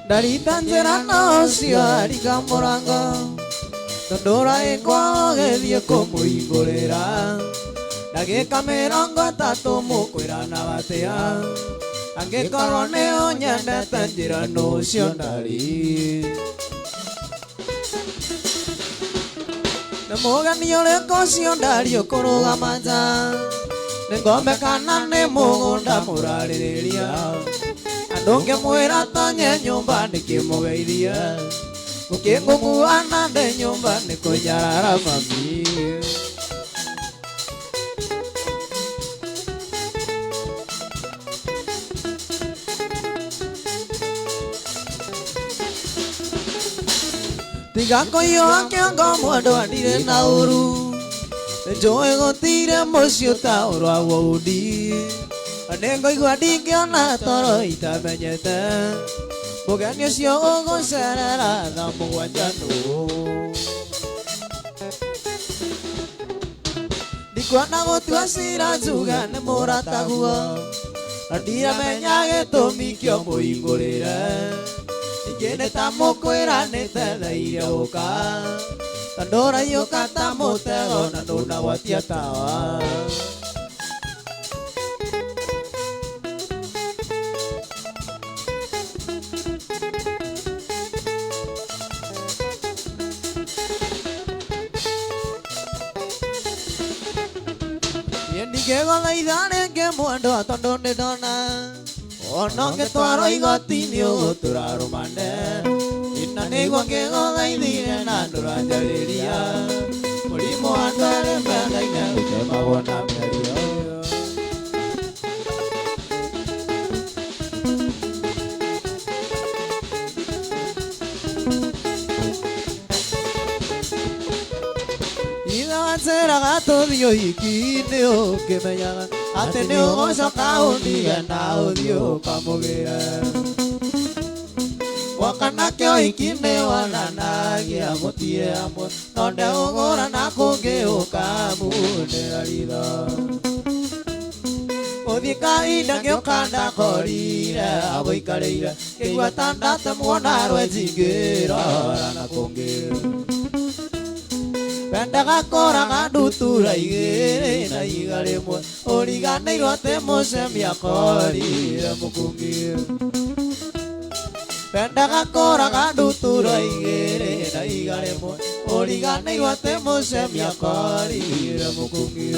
Dari tanzerano siari kamorango Tondora ekwa gethie kumuingurira Ndagika mirongo tatu mukwira na batia Angikorwo nio nyendete njirano ucio ndari Na mugeni uriko ucio ndari ukurugama nja Ni ngombe kana ni mugunda muraririria Andunge mwira tonye nyumba nikimugeithia Ukingunguana nde nyumba nikunyarara mami Tiga kuiyua kiongo mwandu andire na uru Njoe gutire mucio ta urwa udi Nengoigua ndingiona toro itamenyete Mugeni ucio ugucerera thaa mugwanja nũũ Ndikuona gutua cira njuga nĩ mũrataguo Na ndiramenya gĩtũmi kĩo mũhingũrĩre Ningĩ nĩ ta mũkwĩranĩte thaa iria gũka Tondũ ũraiyũka ta mũtego na ndũnagwatia tawa Ngegothaitha rĩngĩ mwendwa tondũ nĩndona Ona ũngĩtwarwo igoti-inĩ ũgũtũrarũmane Na nĩguo ngĩgothaithire na ndũranjarĩria Mũrimũ wa andũ erĩ mendaine ũtemagwo na mĩario Njĩraga tũthiĩ ũhiki-inĩ ũkĩmenyaga Atĩ nĩ ũgũcoka ũndige na ũthiĩ ũkamũgĩre Woka nake ũhiki-inĩ wonanagia mũtire amwe No ndeũgũra na kũngĩ ũkamundĩra ritho Ũthiĩ kahinda ngĩũka ndakorire agũikarĩire Kĩigua ta ndatemwo na rwenji ngĩrora na kũngĩ Wendaga kũraga ndutura igĩrĩ na iga rĩmwe Ũriganĩirwo atĩ mũcemia akorire mũkũngĩ Wendaga kũraga ndutura igĩrĩ na iga rĩmwe Ũriganĩirwo atĩ mũcemia akorire mũkũngĩ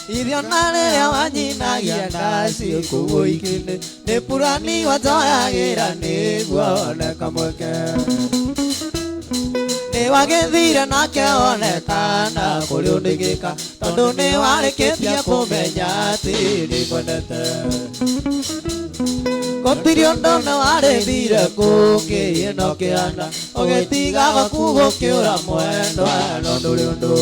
Irio na rĩrĩa wanyinagia ndaci kũu ũhiki-inĩ Nĩ purani wanjoyagĩra nĩguo oneka mweke Nĩ wagĩthire nake onekana kũrĩ ũnĩgĩka Tondũ nĩ warĩkĩtie kũmenya atĩ nĩkwendete Gũtirĩ ũndũ nĩ warĩthire kũngĩ ĩno kĩanda Ũgĩtigaga kũu gũkĩũra mwendwa no ndũrĩ ũndũ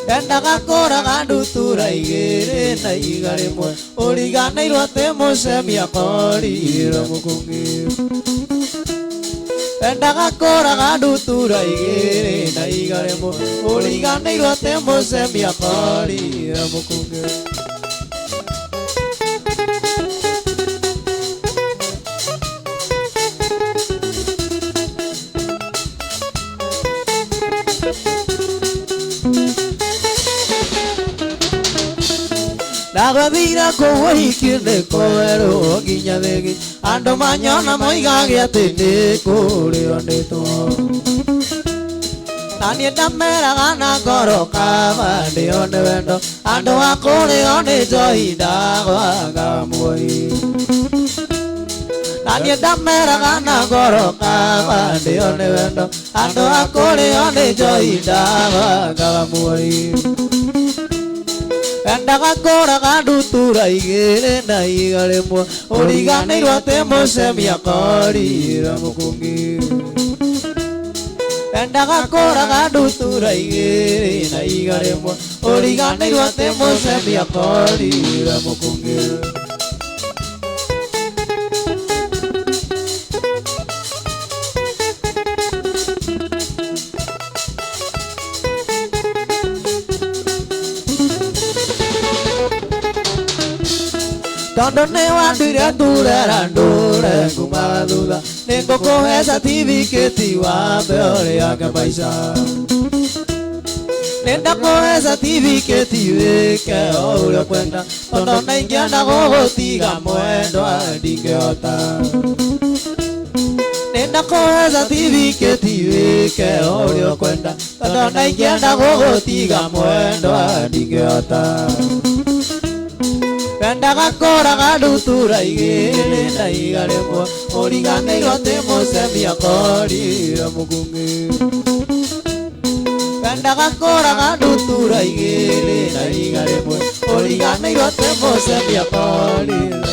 Wendaga kũraga ndutura igĩrĩ na iga rĩmwe Ũriganĩirwo atĩ mũcemia akorire mũkũngĩ Wendaga kũraga ndutura igĩrĩ na iga rĩmwe Ũriganĩirwo atĩ mũcemia akorire mũkũngĩ Ndagũthire kũu ũhiki-inĩ kwerwo nginya thĩgĩ Andũ manyona moigage atĩ nĩ kũrĩo nĩtwo Na niĩ ndameraga na ngoro kama ndĩo nĩ wendo Andũ a kũrĩo nĩ njohi ndagwaga muoyi Na Nanie ndameraga na ngoro kaba ndĩone wendo andũ akũrĩo nĩ njoi ndagaga muoyi endaga kũraga ndutura igĩrĩ na iga rĩmwe ũriganĩirwo atĩ mũcemia korira mũkũngi endaga kũraga ndutura igĩrĩ na iga rĩmwe ũriganĩirwo atĩ mũcemia korira mũkũngi Tondo nĩ wanduire ndurera ndũre ngumaga thutha nĩ ngũkũhe certificate wambe ũrĩage maica nĩ ndakũhe certificate wĩke o ũrĩa ũkwenda tondo na ingĩenda gũgũtiga mwendwa ndingĩhota nĩ ndakũhe certificate wĩke o ũrĩa ũkwenda tondo na ingĩenda gũgũtiga mwendwa ndingĩhota Endaga kũraga ndutura igĩrĩ na iga rĩmwe ũriganĩirwo atĩ mũcemia korira mũkũngi Endaga kũraga ndutura igĩrĩ na iga rĩmwe ũriganĩirwo atĩ mũcemia korira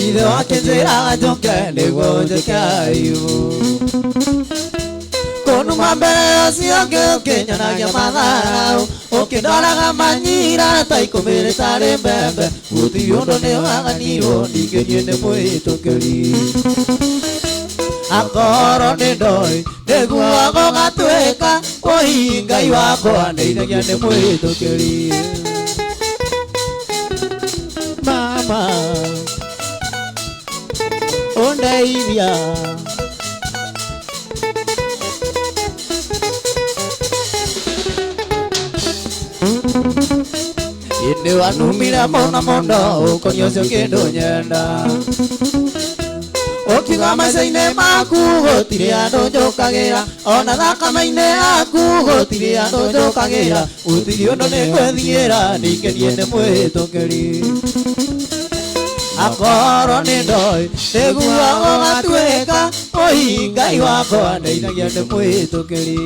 Ithe wake njĩraga njoke nĩguo njĩkaiyũ kũnuma mbere ũcio ũngĩ ũkĩnyonagia matharau ũkĩndoraga manyira ta ikũmi rĩtarĩ mbembe gũtirĩ ũndũ nĩ waganirwo ningĩ niĩ nĩ mwĩtũkĩri akorwo nĩ ndoĩ nĩguo gũgatuĩka ũhi Ngai wakwa ndeithagia nĩ mwĩtũkĩri Mama Ondeithia Inde wanumira mũno mũno ũkonia ũcio kĩndũ nyenda ũkiuga maica-inĩ maku gũtirĩ andũ njũkagĩra ona thakame-inĩ yaku gũtirĩ andũ njũkagĩra gũtirĩ ũndũ nĩ gwĩthiĩra ningĩ niĩ nĩ mwĩtũkĩri akorwo nĩ ndoĩ nĩguo gũgatuĩka ũhi Ngai wakwa ndeithagia nĩ mwĩtũkĩri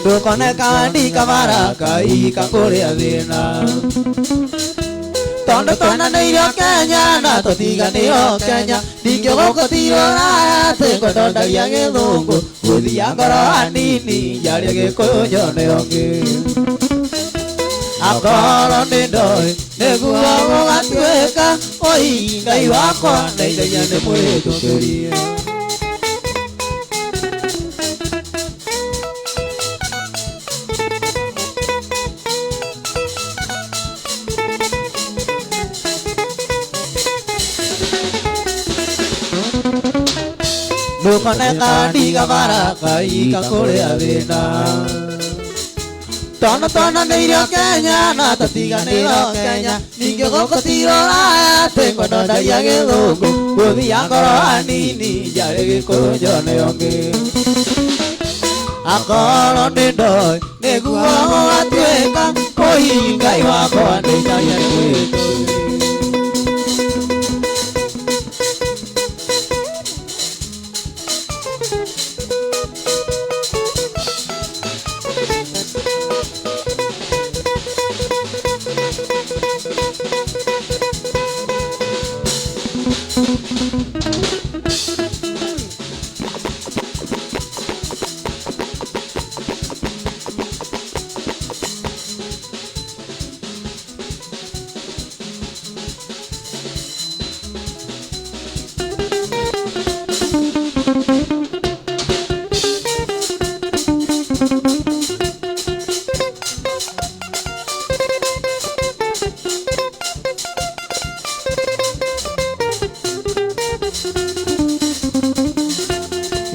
Ndũkoneka ndikabara kaika kũrĩa thĩna Tondo twananĩirio Kenya na tũtiganĩirwo Kenya ningĩ gũkũ ti Rũraya atĩ ngũtondagia gĩthũngũ gũthia ngoro hanini njarie gĩkũyũ nyone ũngĩ akorwo nĩ ndoĩ nĩguo gũgatuĩka ũhi Ngai wakwa ndeithagia nĩ mwĩtũkĩri Ndũkoneka ndigabara kaika kũrĩa thĩna Tondo twananĩirio Kenya na tũtiganĩirwo Kenya ningĩ gũkũ ti Rũraya atĩ ngũtondagia gĩthũngũ gũthia ngoro hanini njarie gĩkũyũ nyone ũngĩ akorwo nĩ ndoĩ nĩguo gũgatuĩka ũhi Ngai wakwa ndeithagia nĩ mwĩtũkĩri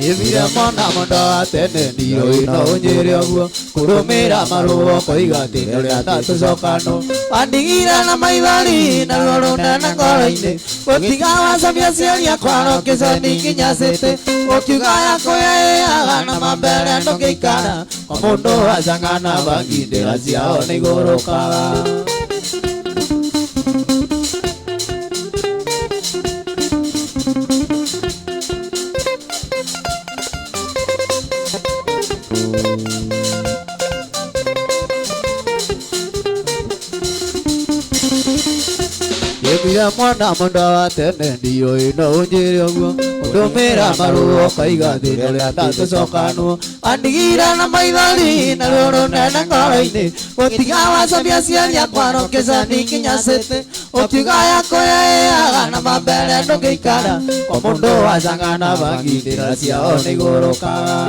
Evira mona manda tene dio ino nyerewa kurumira maruo koiga tinere atatu sokano Pandigira na maidari na loro na ngoroine Kotigawa sabia siaria kwaro kesani kinyasete Kotiga yako ya na mambere ndo keikara Komondo azangana baginde asiao ni goroka Evira mwana manda tene dio ino nyerewa kurumira maruo koiga tinere atatu sokano Pandigira na maidari na loro na ngoroine Kotigawa sabia siaria kwaro kesani kinyasete Kotiga yako ya na mambere ndo keikara Komondo azangana baginde asiao ni goroka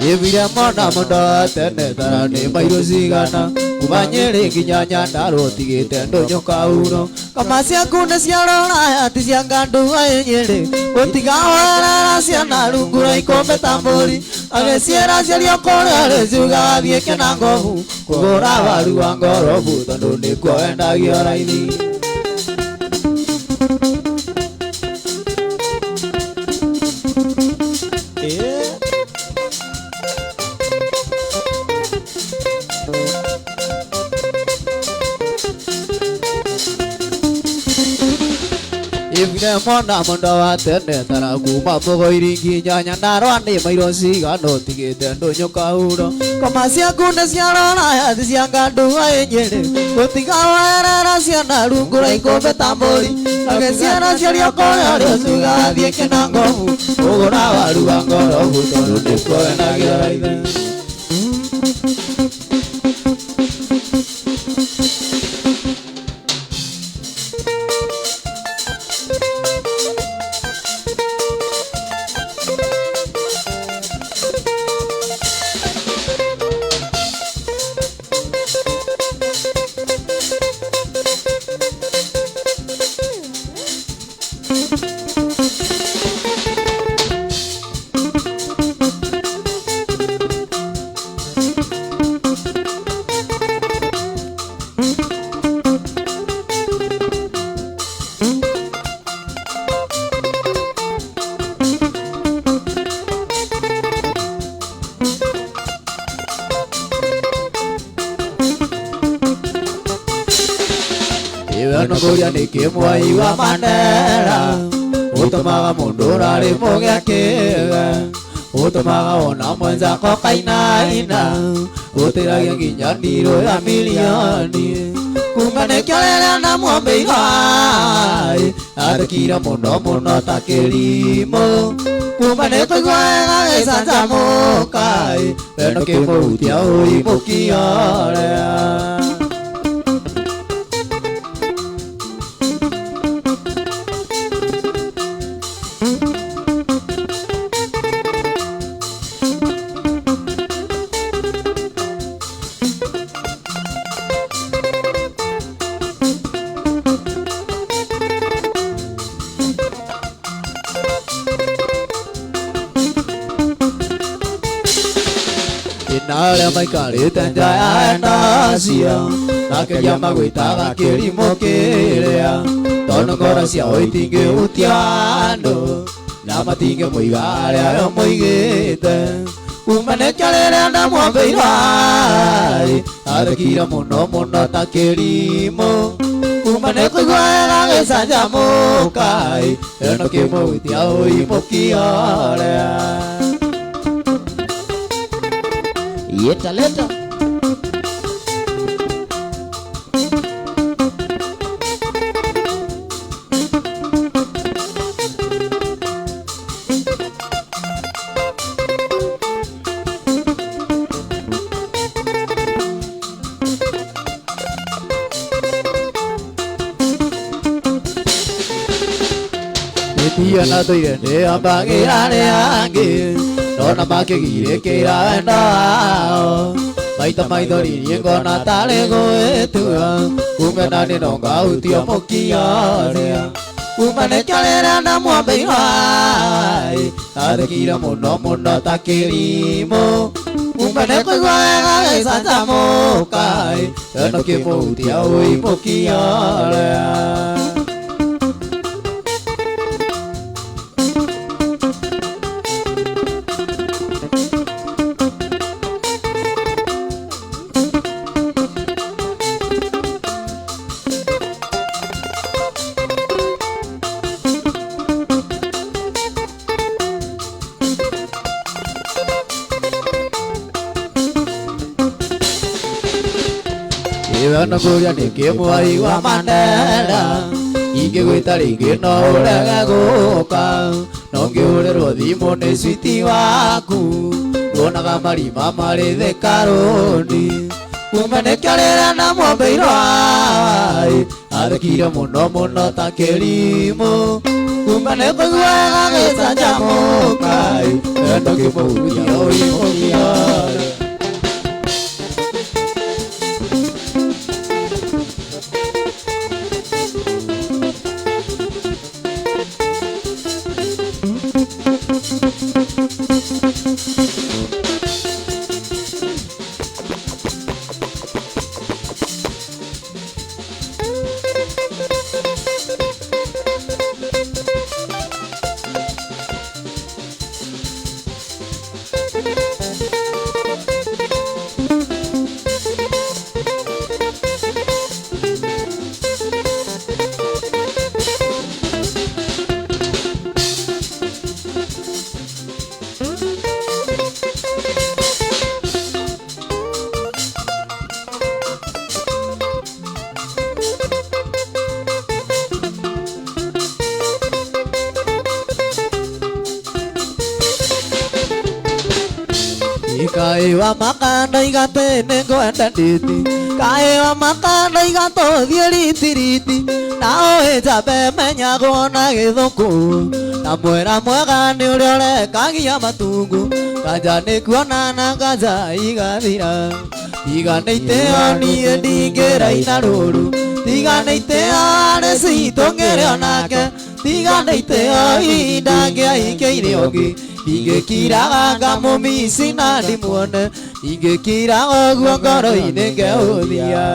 Evira mwana manda tene tarane mairo sigana Kubanyere kinyanya ndaro tigite ndonyo kauro Kamasia kune siarona ati siangandu ayenyere Kotigawa siana rungura ikombe tambori Agesiera siario kore arezuga abieke na ngovu Kugora waru wa ngorobu tondu nikuo endagio raithi Evira mwana manda wa tene tara kuma pogo iringi nyanya narwani mairo sigano tigite ndonyo kauro Kamasia kune siarona ati siangandu ayenyere Kotigawa erera siana rungura ikombe tambori Agesiera siario kore arezuga abieke na ngovu Kugora waru wa ngorobu tondu nikuo endagio raithi Nogoria nikimwai wa Mandela Utumaga mundu rari mugiakega Utumaga ona mwenzako kainaina Utiragia nginya ndiro ya milioni Kumbe nikiorera na mwambeirai Athikire muno muno ta kirimo Kumbe nikuigua wega gicanjamuka Wendo kimuhutia uimukia Nale maikarite nja ya Endacia Nakeria magwitaga kirimo kiria Tondu ngoro ciao itingĩhutia andũ Na matingĩmũiga harĩa we mũigĩte Kuma nĩkĩo rĩrĩa ndamwambĩirai Athekire mũno mũno ta kĩrimũ Kuma nĩkũigua wega gĩcanjamũka Ĩno kĩmũhutia ũimũkia ũrĩa Yeta leta na toirende ambagira yangi Nona makigire kira wenda Maita maithori ngona tale goetua Kumena ni nonga utio mokia Umane kalera na mwambeirai Athekira muno muno takirimo Umane kuigwaga gaisanza mokai Eno kimutia uimokia Ivana kuya ni kimwai wa Mandela Ige gwita ringi no urega guka Nongi urerwo thimu ni switi waku Nuonaga marima mari thekaroni Kumene kiarira na mwambeirai Athekire muno muno ta kirimo Kumene kuiguaga gicanjamukai Endo kimuhuria uimokia Kaiwa makanda igatene kwenda nditi Kaiwa makanda igato thieriti Nao hijabe menya kuona githuku Na mwera mwega ni uria urekagia matungu Kanja ni kuonana kanja igathira Tigana iteo nie ndingiraina ruru Tigana iteo recito ngere onake Tigana iteo indangia ikeire ongi Ingekira ngamumisi na ndimuone Ingekira oguo ngoro-ini ngeuthia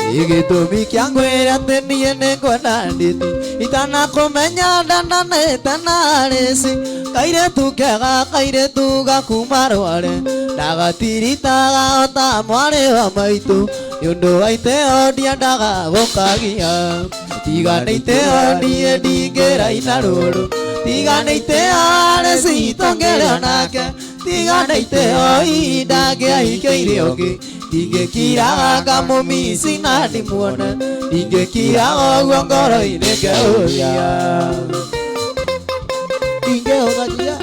Igitumi kia ngwira ati nie ni ngwenda nditi Itanakumenya ndananite na reci Kairetu kega kairetu gakuma rware Ndagatiritaga ota mwari wa maitu Niundu wa iteo ndiendaga gukagia Tigana iteo nie ndingiraina ruru Tigana iteo recito ngere onake Tigana iteo indangia ikeire ongi Ingekira ngamumisi na ndimuone Ingekira oguo ngoro-ini ngeuthia Ingeuthia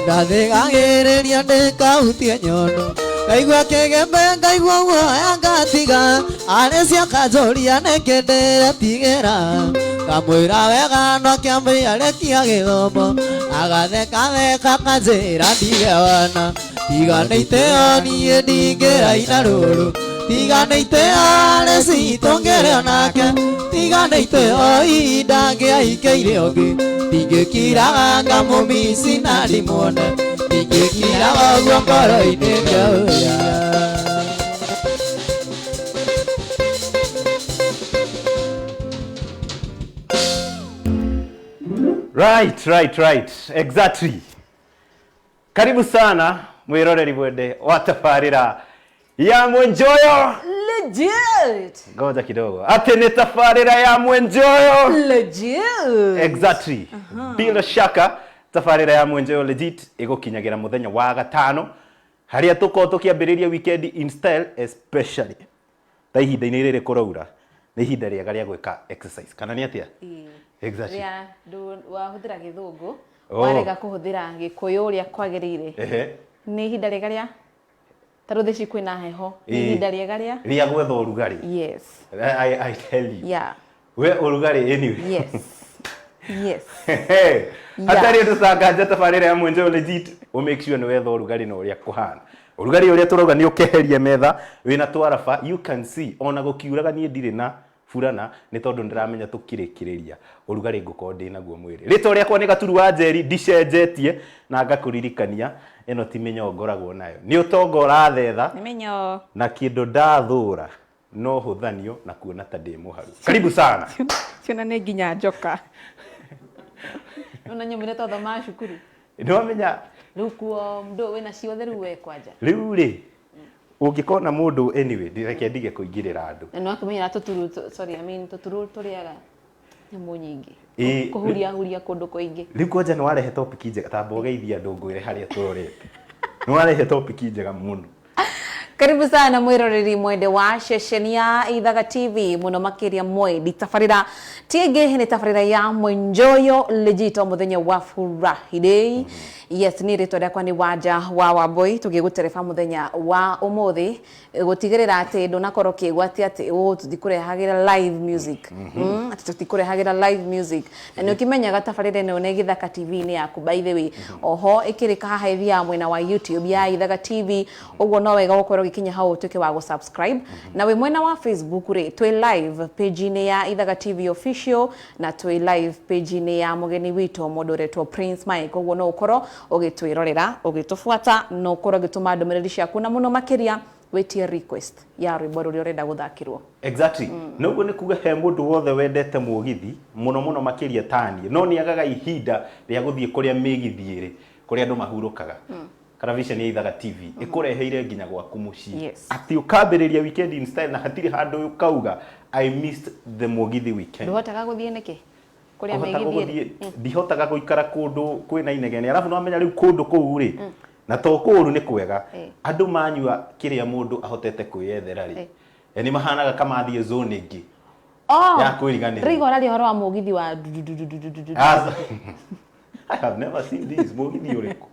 Ndathigagiriria ndikautie nyondo Ngaigua kigembe ngaigua guoya ngatiga Arecia kanjoria nekendere tigera Ngamwira wega no akiambia rekia githomo Agatheka theka kanjira ndigewana Tigana iteo nie ndingiraina ruru Tigana iteo recito ngere onake Tigana iteo indangia ikeire ongi Ingekira ngamumisi na ndimuone Ingekira oguo ngoro-ini ngeuthia Right. Exactly. Karibu sana mwiroreri mwende wa tabarĩra ya Mwenjoyo Legit. Ngoja kidogo. Ate ni tafarira ya Mwenjoyo. Legit. Exactly. Bila shaka tafarira ya Mwenjoyo legit igukinyagira muthenya wa gatano. Haria tuko tukiambiriria weekend in style especially. Ta ihinda-inĩ rĩrĩ kũraura. Nĩ ihinda rĩega rĩa gwĩka exercise. Kana nĩ atia? Exactly. Ya wahũthĩra gĩthũngũ. Warega kũhũthĩra gĩkũyũ ũrĩa kwagĩrĩire. Nĩ ihinda rĩega rĩa taro theci kwĩna heho. Nĩ ihinda rĩega rĩa gwetha ũrugarĩ. Yes. I tell you. Yeah. We ũrugarĩ anyway. Yes. Yes. Hatari ndusanganja tafarira ya Mwenjoyo legit. O make sure nĩ wetha ũrugarĩ na ũrĩa kũhana. Ũrugarĩ ũrĩa turauga nĩ ũkeherie metha wĩna twarafa. You can see ona gũkiuraga niĩ ndirĩ na furana nĩ tondũ ndiramenya tũkirĩkĩrĩria ũrugarĩ ngũkorwo ndĩ naguo mwĩrĩ. Rĩtwa rĩakwa nĩ Gaturu wa Njeri ndicenjetie na ngakũririkania ĩno ti mĩnyo ngoragwo nayo. Nĩ ũtonga ũrathetha nĩ mĩnyo na kĩndũ ndathũra no hũthanio na kuona ta ndĩ mũharu. Karibu sana. Ciona nĩ nginya njoka. Nona nyumire tondũ ma cukuru. Nĩwamenya Rĩu kuo mũndũ wĩna ciothe rĩu we kwanja. Rĩu rĩ ũngĩkona mũndũ anyway ndireke ndige kũingĩrĩra andũ. No akĩmenyera tũturu tũrĩaga nyamũ nyingĩ. Kũhuria kũndũ kũingĩ. Rĩu kwanja nĩ warehe topic njega ta mbogeithia andũ ngwĩre harĩa tũrorete. Nĩ warehe topic njega mũno. Karibu sana mwiroreri mwende wa ceceni ya Ithaga TV muno makiria mwendi tafarira tienge hene tafarira ya Mwenjoyo legit muthenya wa Friday. Yes, ni rito rĩakwa nĩ Wanja wa Wambui tugigutereba muthenya wa umuthi gutigirira ati ndunakorwo kigwatia ati tutikurehagira live music. Ati tutikurehagira live music. Na nĩ ũkimenyaga tafarira ĩno nĩ Githaka TV ni yaku by the way. Oho ikirika haha hivi ya mwena wa YouTube ya Ithaga TV uguo no wega gukorwo gikinya hau utuke wa subscribe. Na we mwena wa Facebook ri twi live page ni ya Ithaga TV official na twi live page ni ya mugeni witu modoretwo Prince Mike uguo no ukorwo ugitwirorera ugitufuata no ukorwo gituma ndomereri ciaku na muno makiria wetie request ya rwimbo rũrĩa urenda guthakirwo. Exactly. Noguo nĩ kuga he mũndũ wothe wendete mũgithi muno makiria tanie no nĩ agaga ihinda rĩa gũthiĩ kũrĩa mĩgithi ĩrĩ kũrĩa andũ mahurũkaga. Television ya Ithaga TV ikureheire nginya gwaku muciĩ. Ati ukambĩrĩria weekend in style na hatirĩ handũ ukauga I missed the mũgithi weekend. Nduhotaga gũthiĩ nĩkĩ? Kũrĩa mĩgithi ndihotaga gũikara kũndũ kwĩna inegene. Arabu no amenya rĩu kũndũ kũu rĩ na to kũũru nĩ kwega. Andũ manyua kĩrĩa mũndũ ahotete kwĩyethera rĩ. Nĩ mahanaga kama athiĩ zone ĩngĩ. Ya kwĩriganĩria. Rigo rari horo wa mũgithi wa I have never seen this mũgithi ũrĩkũ.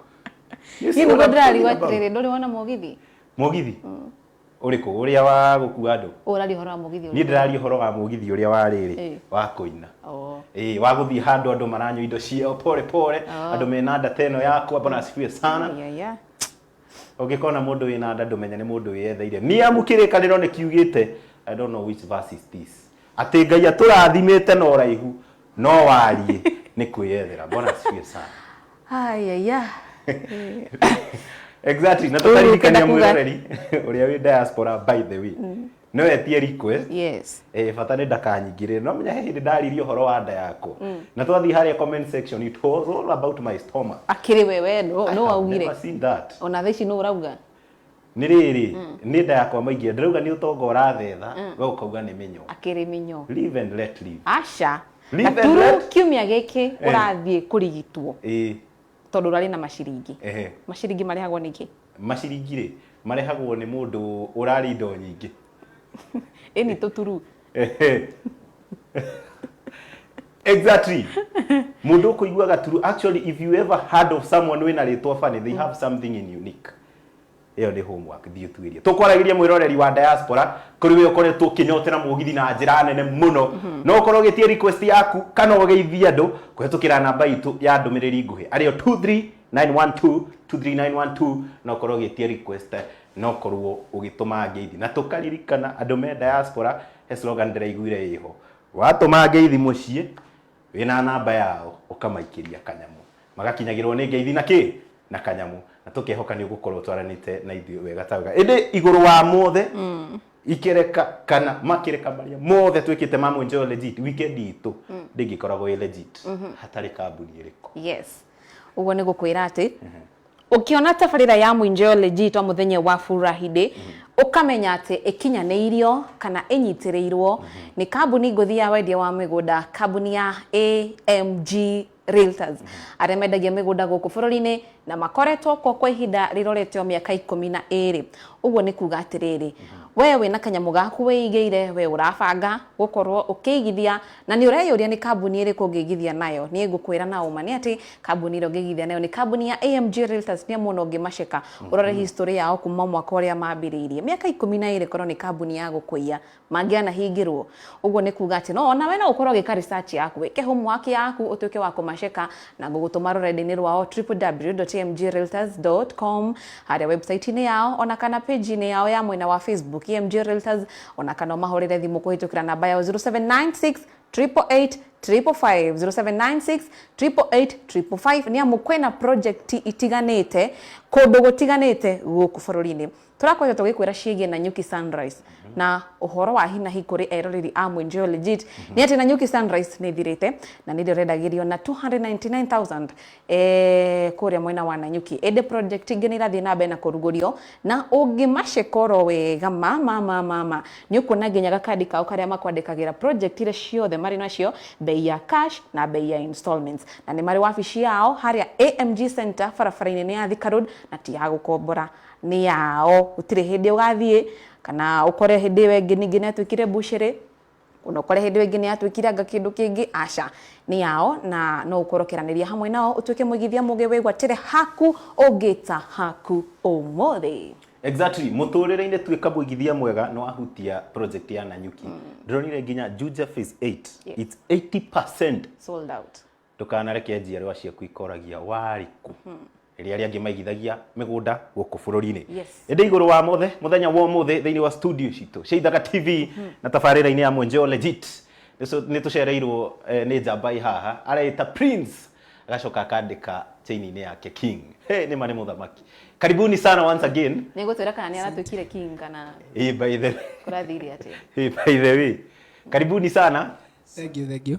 Yini godrali watirere ndori wona mũgithi. Mũgithi. Ũrĩkũ ũrĩa wa gũkua andũ. Ũrari horo wa mũgithi. Niĩ ndĩrari horo wa mũgithi ũrĩa wa rĩrĩ wa kũina. Wa gũthiĩ handũ andũ maranyua indo ciao pole andũ mena nda teno yakwa bana asifiwe sana. Ũngĩkona mũndũ wĩna nda ndũmenya nĩ mũndũ wĩyetheire. Niĩ amũkĩrĩkanĩro nĩ kiugĩte I don't know which verse is this. Atĩ Ngai atũrathimĩte na ũraihu no warie nĩ kwĩyethera bana asifiwe sana. Exactly. Na tũkaririkania mwĩroreri ũrĩa wĩ diaspora by the way. No etie request. Yes. Bata nĩ ndakanyingire. No menya hĩndĩ ndaririe ũhoro wa nda yako. Na twathiĩ harĩa comment section it was all about my stomach. Akiri wewe no augire. Never seen that. Ona theci no urauga. Nĩ rĩrĩ nĩ nda yakwa maingĩ ndĩrauga nĩ ũtonga ũrathetha we ũkauga nĩ mĩnyo. Akiri mĩnyo. Live and let live. Asha. Gaturu kiumia gĩkĩ ũrathiĩ kũrigitwo. Tondũ rari na maciringi. Maciringi marehagwo nĩkĩ? Maciringi rĩ marehagwo nĩ mũndũ ũrari indo nyingĩ. Eni tũturu. Exactly. Mũndũ kũigua gaturu. Actually if you ever heard of someone wĩna rĩtwa funny they have something in unique. Iyo nĩ homework thiĩ tuĩrie. Tũkwaragĩria mwĩroreri wa diaspora kũrĩ we ũkoretwo ũkĩnyotera mũgithi na njĩra nene mũno. No ũkorwo ũgĩtie request yaku kana ũgeithia andũ kũhetũkĩra namba itũ ya ndũmĩrĩri nguhĩ arĩyo 23912 no ũkorwo ũgĩtie request no ũkorwo ũgĩtũma ngeithi na tũkaririkana andũ me diaspora he slogan ndĩraiguire ĩho watũma ngeithi mũciĩ wĩna namba yao ũkamaikĩria kanyamũ magakinyagĩrwo nĩ ngeithi na kĩ na kanyamũ na tũkehoka nĩ ũgũkorwo twaranĩte na ithuĩ wega tauga ĩndĩ igũrũ wa mothe ikereka kana makireka baria mothe twikite ma Mwenjoyo legit weekend itu ndingikoragwo ĩ legit hatarĩ kambuni ĩrĩkũ. Yes. Uguo nĩ gũkwĩra atĩ ukiona tabarĩra ya Mwenjoyo legit o muthenya wa Friday ukamenya ati ikinyaneirio kana inyitireirwo ni kambuni nguthi ya wendia wa migunda, kambuni ya AMG Realtors aria mendagia migunda guku bururi-ini na makoretwo kwa ihinda riroretwo miaka 12. Uguo ni kuga atiriri, we wina kanyamu gaku wiigeire, we urabanga gukorwo ukiigithia na ni ureyuria ni kambuni iriku ngigithia nayo. Ni ngukwira na uma ni ati kambuni iro ngigithia nayo ni kambuni ya AMG Realtors. Ni muno ngimaceka urore history yao kuma mwaka uria mambiriirie miaka 12 korwo ni kambuni ya gukuia mangiana hingirwo. Uguo ni kuga ati no na we no ukorwo gika research yaku, wike homework yaku, utuike wa kumaceka na ngugutuma rurenda-ini rwao www.amgrealtors.com, haria website ni yao ona kana page ni yao ya mwena wa Facebook AMG Realtors, ona kana mahorere thimu kuhitukira namba yao 0796 888 555 0796 888 555. ni amukwena project itiganite kundu gutiganite guku bururi-ini. Turakwenda tugikwira ciigie Nanyuki Sunrise na uhoro wa hina hikuri eroreri a Mwenjeo Legit ni ati Nanyuki Sunrise ni thirite na ni rendagirio na 299,000 kuria mwena wa Nanyuki. Ede project ingi ni rathie na na kurugurio na ungimacekoro wega mama ni ukuna nginya gakadi kao karia makwandikagira project ile ciothe mari nacio, bei ya cash na bei ya installments, na ni mari wabici yao haria AMG Center barabara-ini ni ya Thika Road na ti ya gukombora, ni yao. Utire hindi ugathie kana ukore hindi wengi ningi ni atwikire buchere, kuna ukore hindi wengi ni atwikire anga kindu kingi, aca ni yao na no ukorokiraniria hamwe nao utwike mwigithia muge wegwatire haku ungita haku umuthi. Exactly, muturire-ini twika mwigithia mwega no ahutia project ya Nanyuki. Ndronire nginya Juja phase 8 it's 80% sold out. Tukanareke njiarwa ciaku ikoragia wariku iria ria ngi maigithagia migunda guku bururi-ini. Indi iguru wa mothe muthenya wa mothe thiini wa studio citu cia Ithaga TV na tabarira-ini ya Mwenjeo Legit ni tucereirwo ni Jambai haha areta Prince agacoka akandika chain-ini yake King. Ni mane muthamaki. Karibuni sana once again. Nigutwira kana ni aratwikire King kana by the way kurathiri ati by the way karibuni sana. Thank you.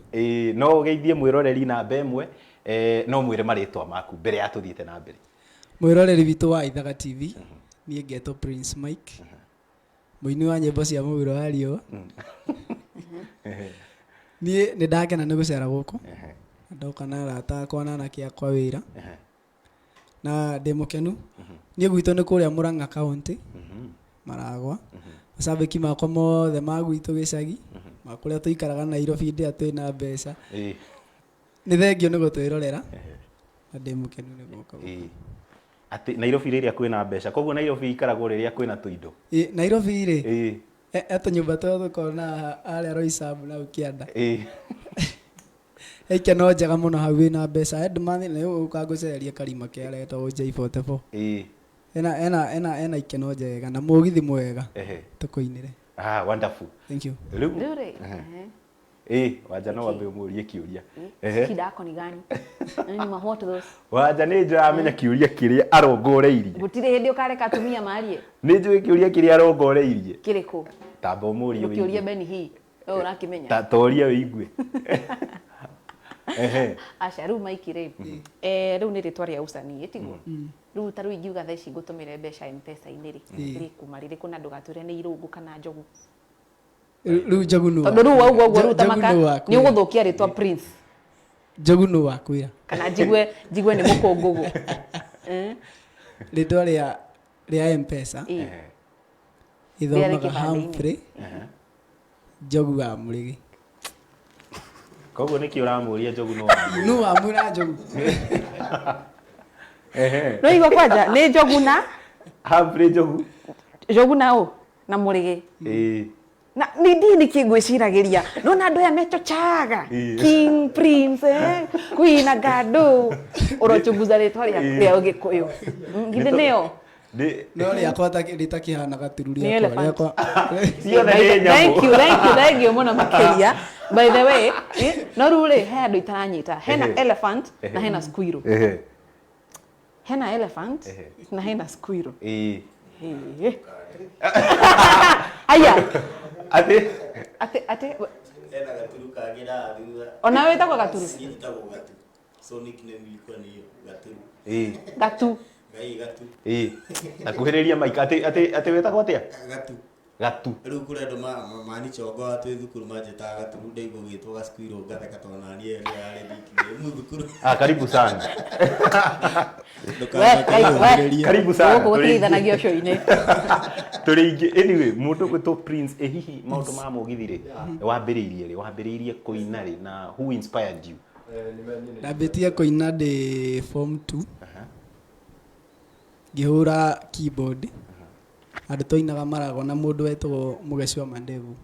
No geithie mwiroreri na bemwe no mwire maritwa maku mbere ya tuthiete na mbere. Mwiroreri witu wa Ithaga TV ni ngeto Prince Mike, muini wa nyimbo cia mubiro wa riũa. Ni ndakena ni gucera guku ndoka na rata kwana na kia kwa wira na ndimukenu. Ni gwitũ ni kuria Murang'a County Maragwa, macambĩki makwa mothe ma gwitũ gĩcagi makuria tuikaraga Nairobi ndia twina mbeca. Ni thengio ni gutwirorera na ndimukenu ni guka. Ati Nairobi riria kwina mbeca, koguo Nairobi ikaragwo riria kwina tuindo. Nairobi ri eto nyumba to kona aria Roysambu na ukianda eke no njega muno hau wina mbeca. Edman ni ukagucereria karima ke aretwo J44 ena ikeno njega na mugithi mwega tukuinire. Wonderful. Thank you. Ndure Wanja no wambe umurie kiuria. Shida yako ni gani? Ni what those? Wanja ni ndiramenya kiuria kiria arongoreirie. Gutire hindi ukareka atumia marie. Ni njui kiuria kiria arongoreirie. Kiriku? Tamba umurie wigue. Kiuria beni hii. Wewe urakimenya. Toria wigue. Aca riu maikire riu ni ritwa ria usani itigo riu taru ingiuga thaici ngutumire mbeca M-Pesa-ini ri kuma ririku na ndugature ni irungu kana njogu. Riu njogu nu tondu riu wauguo guo riu tamaka ni uguthukia ritwa Prince njogu nu wakwira kana njigwe ni mukungugu ritwa ria M-Pesa ithomaga Humphrey njogu wa Murigi. Koguo niki uramuria njogu no amura njogu no igwa kwanja ni njogu na Humphrey njogu na na Murigi na ni kingwiciragiria no na andu aya mechochaga King Prince Queen Agado urochunguza ritwa ria Gikuyu ngithe nio no ria kwata ritakihana gatururia kwa thank you muno makiria. By the way no rule he andu itaranyita hena elephant na hena squirrel hena elephant na hena squirrel aya ate hena gaturu kagira thutha ona wetagwo gaturu so nickname ilikuwa ni gaturu gatu Ngai gatu. Akuhĩrĩria mic ati wetagwo atia? Gatu. Riu kuri andu mani chongo atu thukuru manjetaga gatu ndeigwo gitwo gacuiro ngatheka tona ni eri ari thikire mu thukuru. Karibu sana. Karibu sana. Gũkũ gũteithanagio show-inĩ. Tũrĩ anyway mũndũ gwĩtwo Prince hihi maũndũ ma mũgithire wambĩrĩirie kũina rĩ na who inspired you? Ndambĩtie kũina ndĩ form 2. Ngĩhũra keyboard. Andũ twainaga marago na mũndũ wetagwo Mũgeci Mandevu.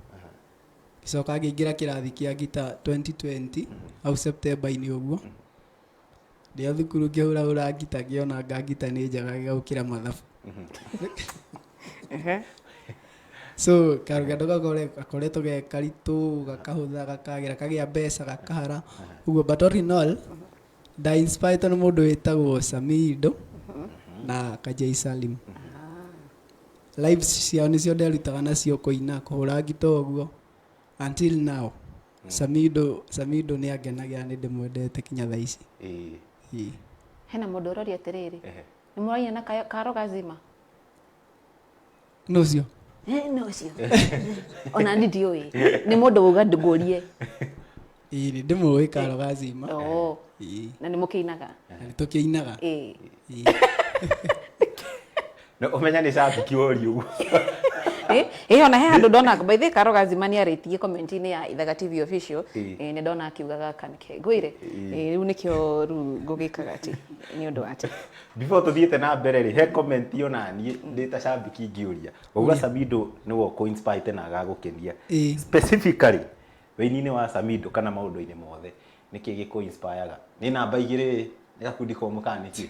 Gicoka ngĩingĩra kĩrathi kĩa gita 2020 au September-inĩ ũguo. Ndio thukuru ngĩhũra gita ngĩona gita nĩ njega gũkĩra mathabu. So karugendo gakoretwo ge karitũ gakahũtha gakagera kagĩa mbeca gakahara ũguo, but all in all da inspired nĩ mũndũ wĩtagwo Samido na Kajai Salim. Lives ciao nĩcio nderutaga nacio kũina kũhũra gita ũguo until now. Samido nĩ angenagia nĩ ndĩmwendete kinya thaa ici. Hena mũndũ ũroria atĩrĩrĩ, nĩ mũraina na Karo Gazima? Nocio. Nocio. Ona ni ndiũĩ. Nĩ mũndũ uga ndũgũrie. Nĩ ndĩmũĩ Karo Gazima. Na nĩ mũkĩinaga? Nĩ tũkĩinaga. No umenya nĩ shabiki wori ũguo. Ona he handũ ndona by the Karo Gazima nĩ arĩtie comment-inĩ ya Ithaga TV official nĩ ndona akiugaga aka nĩkengũire rĩu nĩkĩo ngũgĩkaga atĩ nĩ ũndũ wate. Before tuthiĩte na mbere rĩ he comment ona niĩ ndĩ ta shabiki ngĩũria uga Samido nĩwe ko inspired na agagũkenia specifically wĩini-inĩ wa Samido kana maũndũ-inĩ mothe nĩkĩ gĩkũ inspire-ga nĩ namba igĩrĩ nĩ gakundi ko mũkanĩki?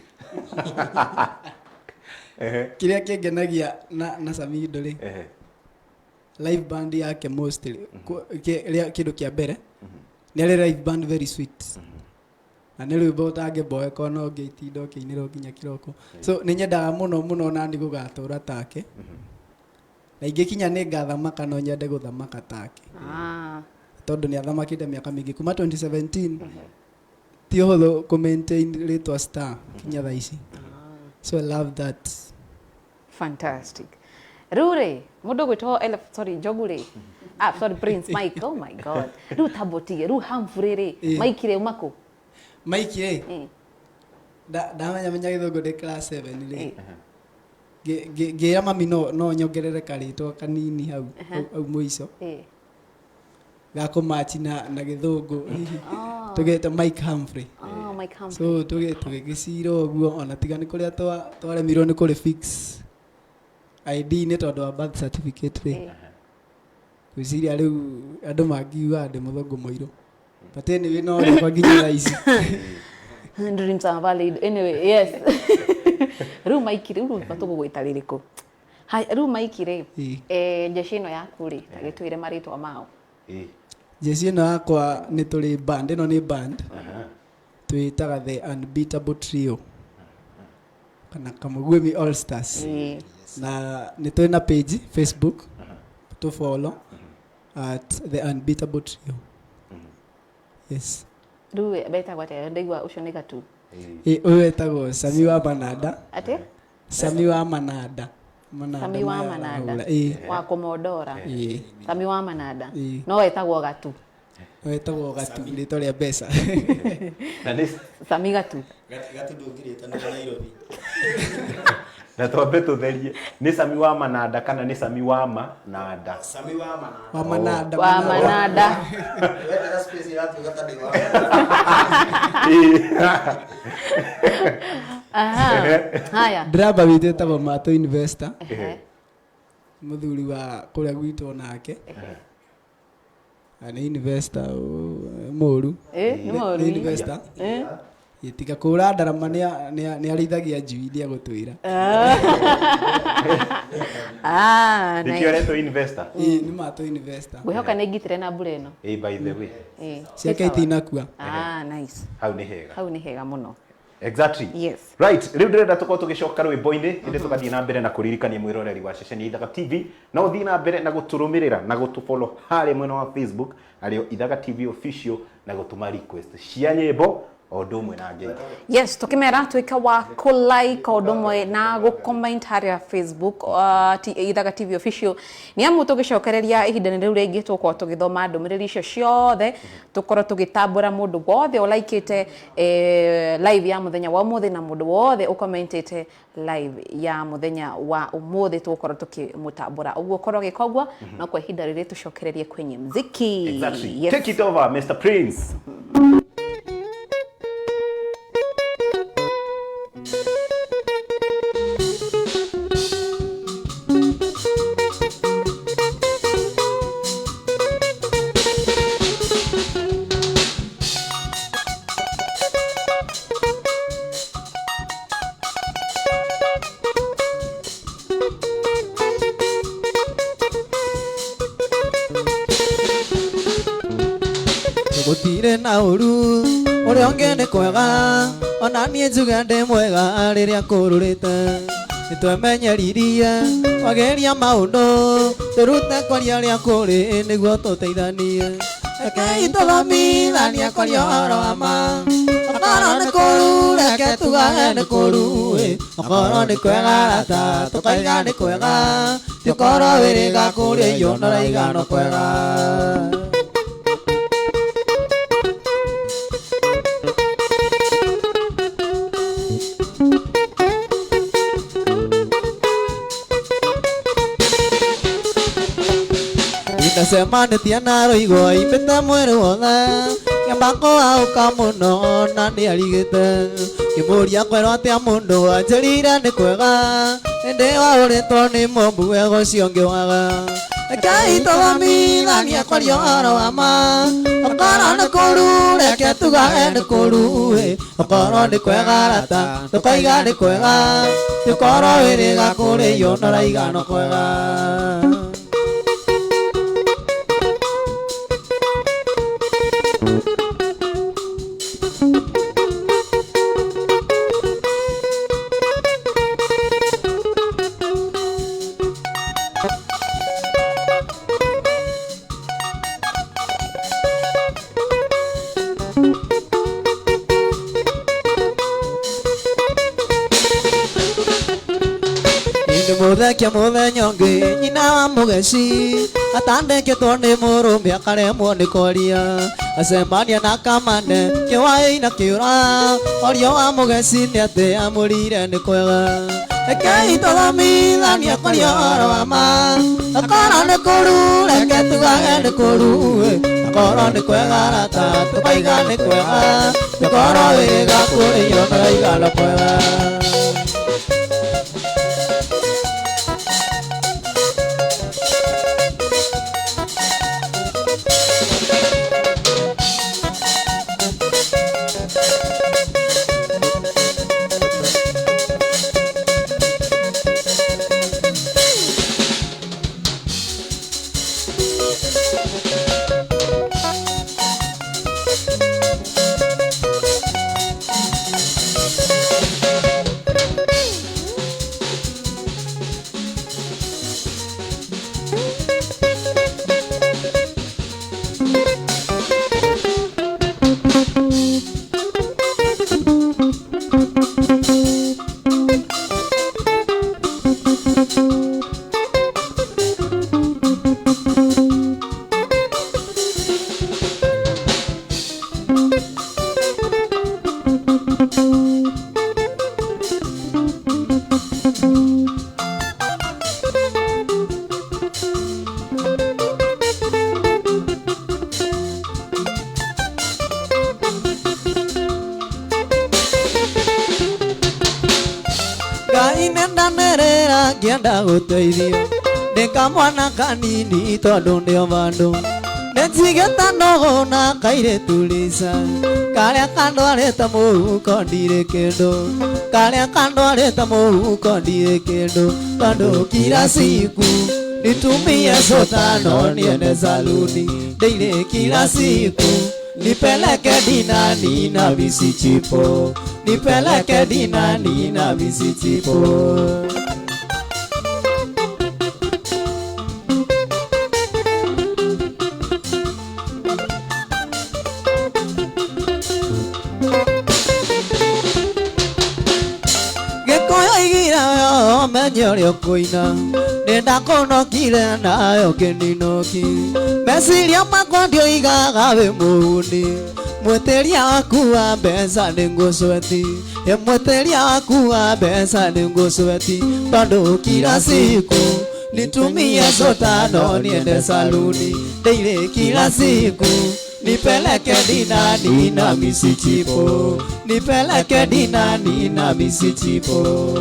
Kĩrĩa kĩngenagia na Samido rĩ live band yake mostly kĩndũ kĩa mbere nĩ arĩ live band very sweet na nĩ rwĩmbo ũtangĩmboeka no ngĩitinda ũkĩinĩrwo nginya kĩroko, so nĩ nyendaga mũno na nĩ gũgatũra take na ingĩkinya nĩ ngathamaka no nyende gũthamaka take tondũ nĩ athamakĩte mĩaka mĩingĩ kuma 2017 ti ũhũthũ kũ-maintain rĩtwa star kinya thaa ici. So I love that. Fantastic. Rure, mũndũ gwĩtwo Njogu rĩ. Sorry Prince Mike. Oh my God. Rĩu Tabotige, rĩu Humphrey rĩ. Mike rĩ uma kũ? Mike rĩ. Ndamenya Gĩthũngũ ndĩ class 7 rĩ. Ngĩra mami no nyongerere karĩtwa kanini hau mũico. Gakũmachi na Gĩthũngũ. Tũgeta Mike Humphrey. Mike Humphrey. So tũgĩcira ũguo ona tiga nĩ kũrĩa twaremirwo nĩ kũrĩ fix ID nĩ tondũ wa birth certificate rĩ. Gwĩciria rĩu andũ mangiuga ndĩ mũthũngũ mũirũ. But anyway no rĩkwa nginya thaa ici. Dreams are valid. Anyway, yes. Rĩu Mike rĩu tũgũgwĩta rĩrĩkũ? Rĩu Mike rĩ. Jeshi ĩno yaku rĩ, ta gĩtwĩre marĩtwa mao. Jeshi ĩno yakwa nĩ tũrĩ band, ĩno nĩ band. Twĩtaga The Unbeatable Trio. Kana Kamũgwĩmi All Stars. Na nĩ tũrĩ na page Facebook. To follow at The Unbeatable Trio. Yes. Rĩu betagwo atĩa ndaigua ũcio nĩ Gatu? Ũyũ etagwo Sami wa Manada. Atĩ? Sami wa Manada. Sami wa Manada. Wa Komodora. Sami wa Manada. No wetagwo Gatu. Wetagwo Gatu rĩtwa rĩa mbeca. Na nĩ Sami Gatu. Gatu ndũngĩrĩta na Nairobi. Na twambe tũtherie nĩ Sami wa Manada kana nĩ Sami wa Manada? Sami wa Manada. Wa Manada. Wa Manada. Wetera space yatu gatadi wa. Haya. Draba witũ etagwo Mato Investor. Mũthuri wa kũrĩa gwitũ nake. Nĩ investor mũru. Nĩ mũru. Investor. Tiga kũra ndarama nĩ arĩithagia njui iria gũtwĩra. Nĩkĩo retwo investor? Nĩ Mato Investor. Ngwĩhoka nĩ ngitĩre na mbura ĩno. By the way. Ciake itinakua. Nice. Hau nĩ hega. Hau nĩ hega mũno. Exactly. Yes. Right. Rĩu ndĩrenda tũkorwo tũgĩcoka rwĩmbo-inĩ ĩndĩ tũgathiĩ na mbere na kũririkania mwĩroreri wa ceceni ya Ithaga TV no ũthiĩ na mbere na gũtũrũmĩrĩra na gũtũfollow harĩa mwena wa Facebook arĩo Ithaga TV official na gũtũma request cia nyĩmbo o ũndũ ũmwe na ngeithi. Yes, tukimera tuika wa like o domwe na go comment haria Facebook Ithaga TV official ni amu tugicokereria ihinda riu ringi tukwo tugithoma ndumiriri icio ciothe tukorwo tugitambura mundu wothe o likeite live ya muthenya wa umuthi na mundu wothe ukommentete live ya muthenya wa umuthi tukorwo tukimutambura uguo korwo gikogwa na kwa ihinda riri tucokererie kwenye muziki. Exactly. Yes. Take it over, Mr. Prince. Gutire na uru uri onge ni kwega ona nie njuga ndi mwega riria kururite nitwemenyeririe kwageria maundu turute kwaria ria kuri niguo tuteithanie rekei tuthomithanie kwaria uhoro wa ma okorwo ni kuru reke tugage ni kuru okorwo ni kwega rata tukaiga ni kwega tukorwo wiriga kuria iyo noraiga no kwega. Nasema nitiana roigo ipete mwere wothe ngambako auka muno na niarigite kimuria kwerwo atia mundu anjirire ni kwega ndi wauritwo ni mombu wego ciongi waga rekei tuthomithanie kwaria uhoro wa ma okorwo ni kuru reke tugage ni kuru okorwo ni kwega rata tukaiga ni kwega tukorwo wiriga kuria iyo noraiga no kwega. Muthekia muthenya ungi nyina wa mugeci atandikitwo ni murume akaremwo ni kwaria acemania na kamane kiwai na kiura orio wa mugeci ni ati amurire ni kwega rekei tuthomithanie kwaria uhoro wa ma okorwo ni kuru reke tugage ni kuru okorwo ni kwega rata tukaiga ni kwega tukorwo wiriga kuria iyo noraiga no kwega. Ngienda guteithio ndikamwana kanini tondu ndio vandu nĩnjigĩte nũgũ na kairĩtu Lisa karĩa kandwarĩte mũhuko ndirĩ kĩndũ karĩa kandwarĩte mũhuko ndirĩ kĩndũ tondũ kila siku nitumie sotano niende saluni ndeire kila siku nipeleke dinani na visichipo nipeleke dinani na visichipo. Gekoyo igira yo menyorio kuina Nenda kono kire na yo keninoki Mesiria makondio igaga we muuni Mweteria waku wa mbeca nĩ ngũcweti Mweteria waku wa mbeca nĩ ngũcweti Tondũ kila siku nitumie sotano niende saluni Daily kila siku nipeleke dinani na misichipo Nipeleke dinani na misichipo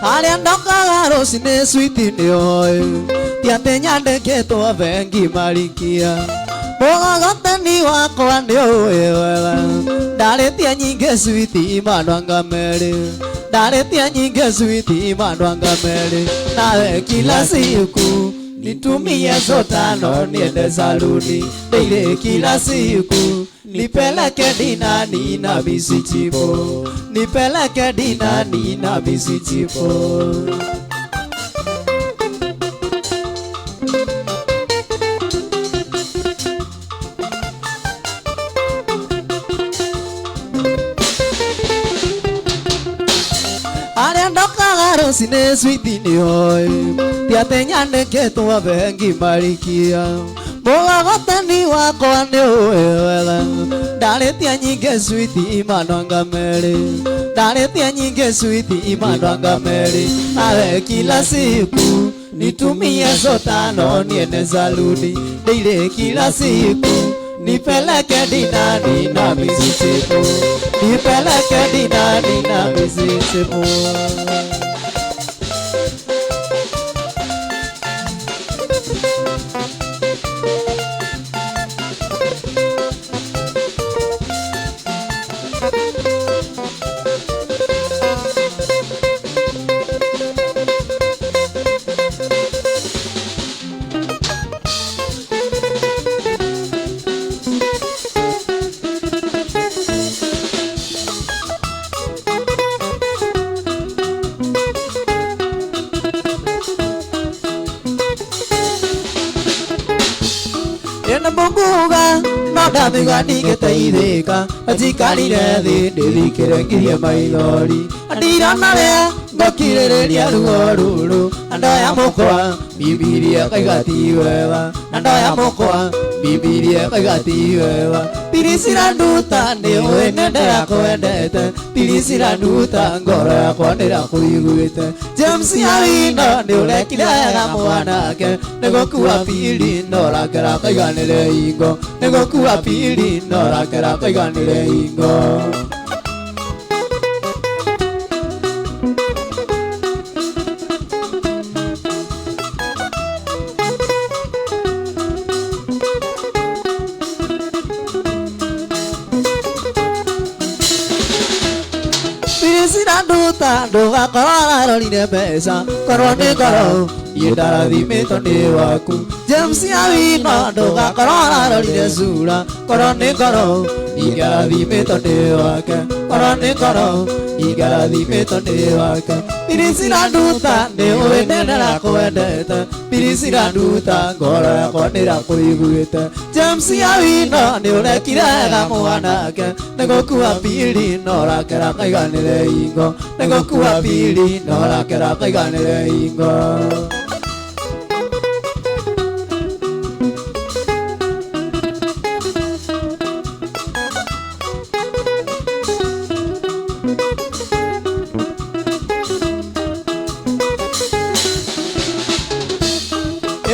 Aria ndokaga rũcinĩ switi nĩoĩ Tiatĩ nyandĩkĩtwo bengi marikia Mũgogoteni wakwa nĩũĩ wega Ndarĩtie nyingĩ switi manwanga merĩ Ndarĩtie nyingĩ switi manwanga merĩ Nawe kila siku nitumie sotano niende saluni Daily kila siku nipeleke dinani na misichipo Nipeleke dinani na misichipo Aria ndokaga rũcinĩ switi nĩoĩ Tiatĩ nyandĩkĩtwo bengi marikia Mũgogoteni wakwa nĩũĩ wega Ndarĩtie nyingĩ switi manwanga merĩ Ndarĩtie nyingĩ switi manwanga merĩ Nawe kila siku nitumie sotano niende saluni Daily kila siku nipeleke dinani na misichipo Nipeleke dinani na misichipo Ena bunguga Noda miga nigĩteithĩka Ajikarire thĩ ndĩthikĩre ngirie maithori Andira nare ngokirĩrĩria ruo rũrũ Andoya mũkwa Bibilia kaigati wega Andoya mũkwa Bibilia kaigati wega Pirisira nduta nĩũĩ nĩndĩrakwendete Pirisira nduta ngoro yakwa nĩrakũiguĩte James Awino nĩũrekire wega mwanake Nĩgũkua pili norakera kaiganĩre ingo Nĩgũkua pili norakera kaiganĩre ingo Pirisira nduta ndũgakorwo ararorire mbeca Korwo nĩ ngoro niĩ ndarathimĩtwo nĩ waku James Awino ndũgakorwo ararorire cura Korwo nĩ ngoro niĩ ndarathimĩtwo nĩ wake Korwo nĩ ngoro niĩ ndarathimĩtwo nĩ wake Pirisira nduta nĩũĩ nĩndĩrakwendete Pirisira nduta ngoro yakwa nĩrakũiguĩte James Awino nĩũrekire wega mwanake Nĩgũkua pili norakera kaiganĩre ingo Nĩgũkua pili norakera kaiganĩre ingo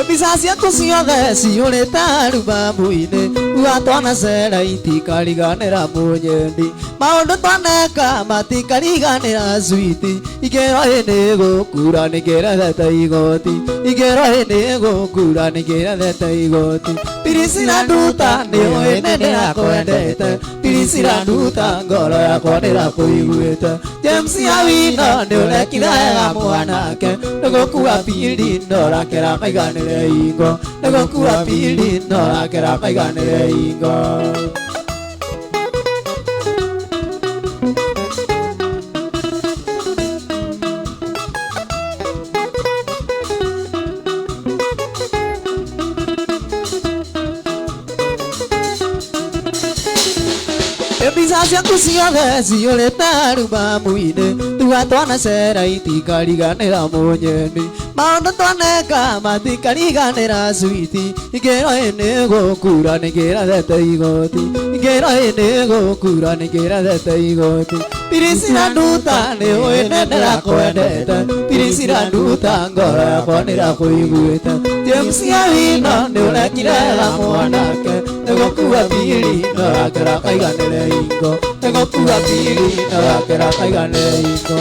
Mbica ciaku ciothe ciũrĩte arubamu-inĩ Ugatwana cera itikariganĩra mũnyendi Maũndũ twaneka matikariganĩra switi Ikĩro nĩ gũkura nĩkĩrethete igoti Ikĩro nĩ gũkura nĩkĩrethete igoti Pirisira nduta nĩũĩ nĩndĩrakwendete Pirisira nduta ngoro yakwa nĩrakũiguĩte James Awino nĩũrekire wega mwanake Nĩgũkua pili norakera kaiganĩre ingo Nĩgũkua pili norakera kaiganĩre ingo Sasya kusiothe ciũrĩte ruma mũinĩ tuga twanacera itikariganĩra mũnyeni maũndũ twaneka matikariganĩra switi ingĩro nĩ gũkura nĩngĩrathete igoti ingĩro nĩ gũkura nĩngĩrathete igoti Pirisira nduta nĩ ũĩ nĩndĩrakwendete Pirisira nduta ngoro yakwa nĩrakũiguĩte James Awino nĩ ũrekirega mwanake nĩgũkua piri no yakera kaiganĩre ingo nĩgũkua piri no yakera kaiganĩre ingo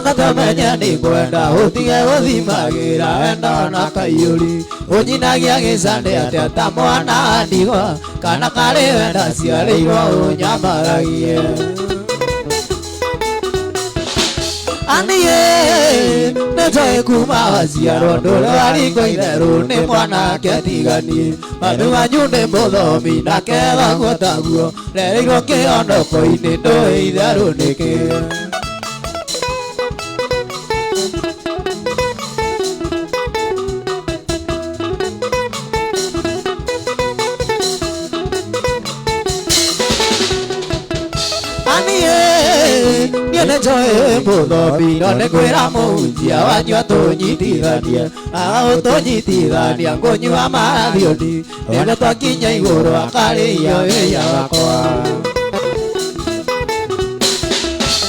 Katamenya ni kwenda utige guthimagira wenda na kaiyuri unyinagia gicande atia ta mwana ndigwa kana kari wenda ciarĩirwo unyamaragie Anie netoe kuma waciarwo ndũrĩ warĩko itherũ nĩ mwanake tiganie andũ wanyu nĩ mũthomi nake thagwo taguo rereirwo kĩonoko-inĩ ndũĩ itherũ nĩkĩ Njoe mũthomi no nĩ kwĩra mũhunjia wanyu atũnyitithania ũtũnyitithania ngũnyua marathioni nĩguo twakinya igũrũ akarĩia wĩya wakwa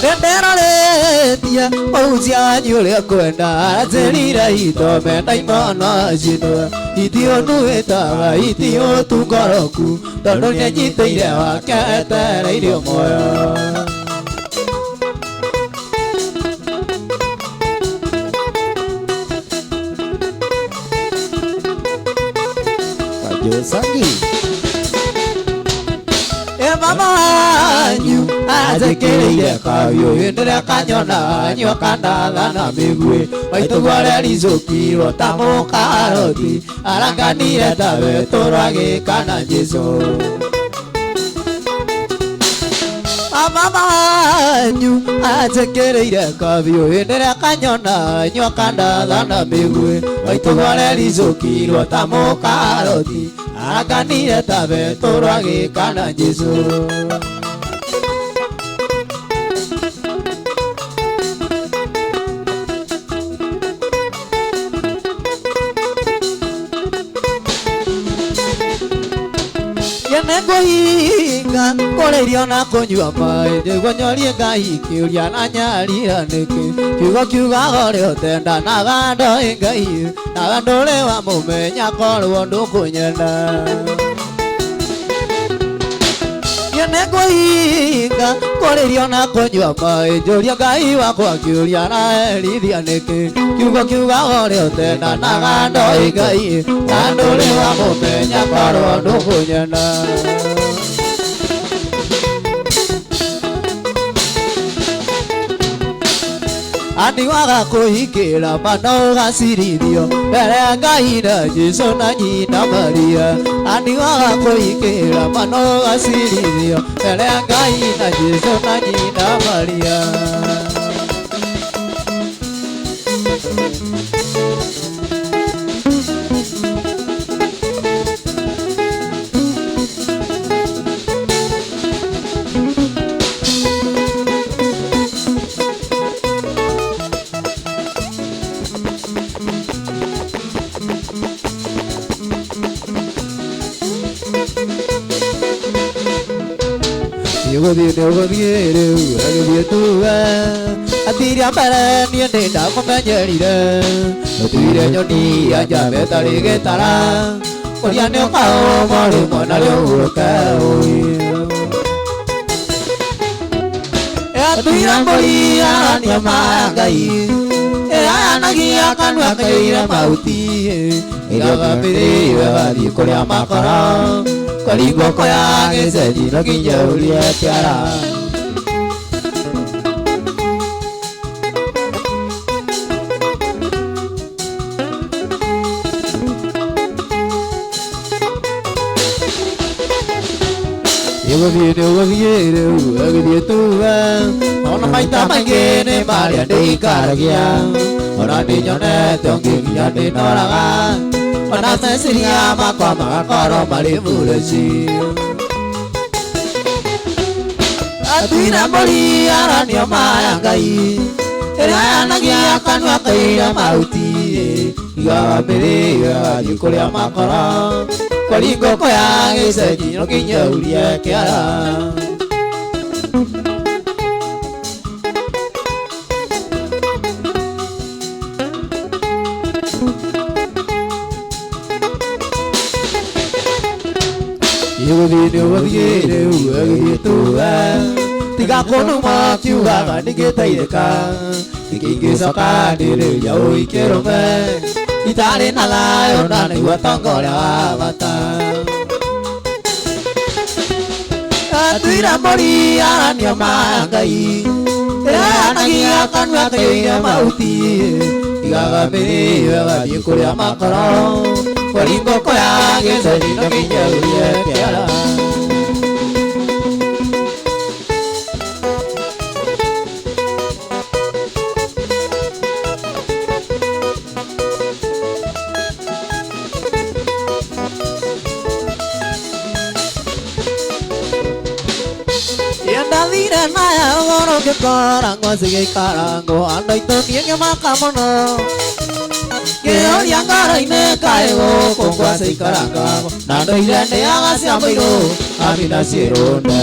nĩndĩrorĩtie mũhunjia wanyu ũrĩa kwenda anjĩrire itome na imono njinwe itiũnuĩtaga itiũtungoroku tondũ nĩnyitĩire wake etereirio muoyo Sangi mama wanyu athekereire kabiũ hĩndĩ ĩrĩa kanyona nyoka ndathana mĩguĩ maitũguo rĩricũkirwo ta mũkaroti aranganire ta betũrũ agĩkana Jesũ mama wanyu athekereire kabiũ hĩndĩ ĩrĩa kanyona nyoka ndathana mĩguĩ maitũguo rĩricũkirwo ta mũkaroti aranganire ta betũrũ agĩkana Jesũ Nĩngũhinga kũrĩrio na kũnyua maĩ nĩguo nyorie Ngai kĩũria na nyarira nĩkĩ kiugo kiugaga ũrĩa ũtendanaga ndoĩ Ngai nawe ndũrĩ wamũmenya korwo ndũkũnyenda Nĩngũhinga kũrĩrio na kũnyua maĩ njũrie Ngai wakwa kĩũria na erithia nĩkĩ kiugo kiugaga ũrĩa ũtendanaga ndoĩ Ngai nawe ndũrĩ wamũmenya korwo ndũkũnyenda Aniwaga kũhingĩra mano gacirithio mbere ya Ngai na Jesũ na nyina Maria Aniwaga kũhingĩra mano gacirithio mbere ya Ngai na Jesũ na nyina Maria Ũgũthiĩ rĩu agĩthiĩ tuga atiria mbere niĩ nĩndakũmenyerire ũtuire nyoni ya njamba ĩtarĩ gĩtara ũrĩa nĩũkaũma rĩmwe narĩo ũrũke atuira mbũri arania ma Ngai Irayanagia kanua kaira mauti Igagamiri wagathi kuria makara Karingo koya giceni no nginya urie kiara Ugathie rĩu agĩthiĩ tuga ona maita maingĩ nĩ marĩa ndĩikaragia ona nĩnyonete ngĩnginya ndĩnoraga ona meciria makwa magakorwo marĩ foolish atuire mũri aranio maya Ngai ĩrĩa yanagia kanua kaira mahuti igaga mĩrĩ agathiĩ kũrĩa makora kwari ngoko ya gĩcegi no nginya urie kĩara Ugathie rĩu agĩthiĩ tuga tiga kũnuma kiugaga nĩngĩteithĩka ingĩcoka ndĩrĩria ũikĩrũme itarĩ na thayũ na nĩguo tonga ũrĩa wa bata atuire mũri aranio maya Ngai ĩrĩa yanagia kanua kaira mahuti igaga mĩrĩ agathiĩ kũrĩa makoro kwari ngoko ya gĩceni no nginya urie kĩara Ndathire naya ũgoro ngĩkoragwo cigĩikarangwo andũ aitũ niĩ ngĩmakamono ngĩoria ngoro-inĩ kaĩ gũkũ ngwacĩikarangagwo na ndũire ndĩaga cia mũirũ Amina Ciĩrũnde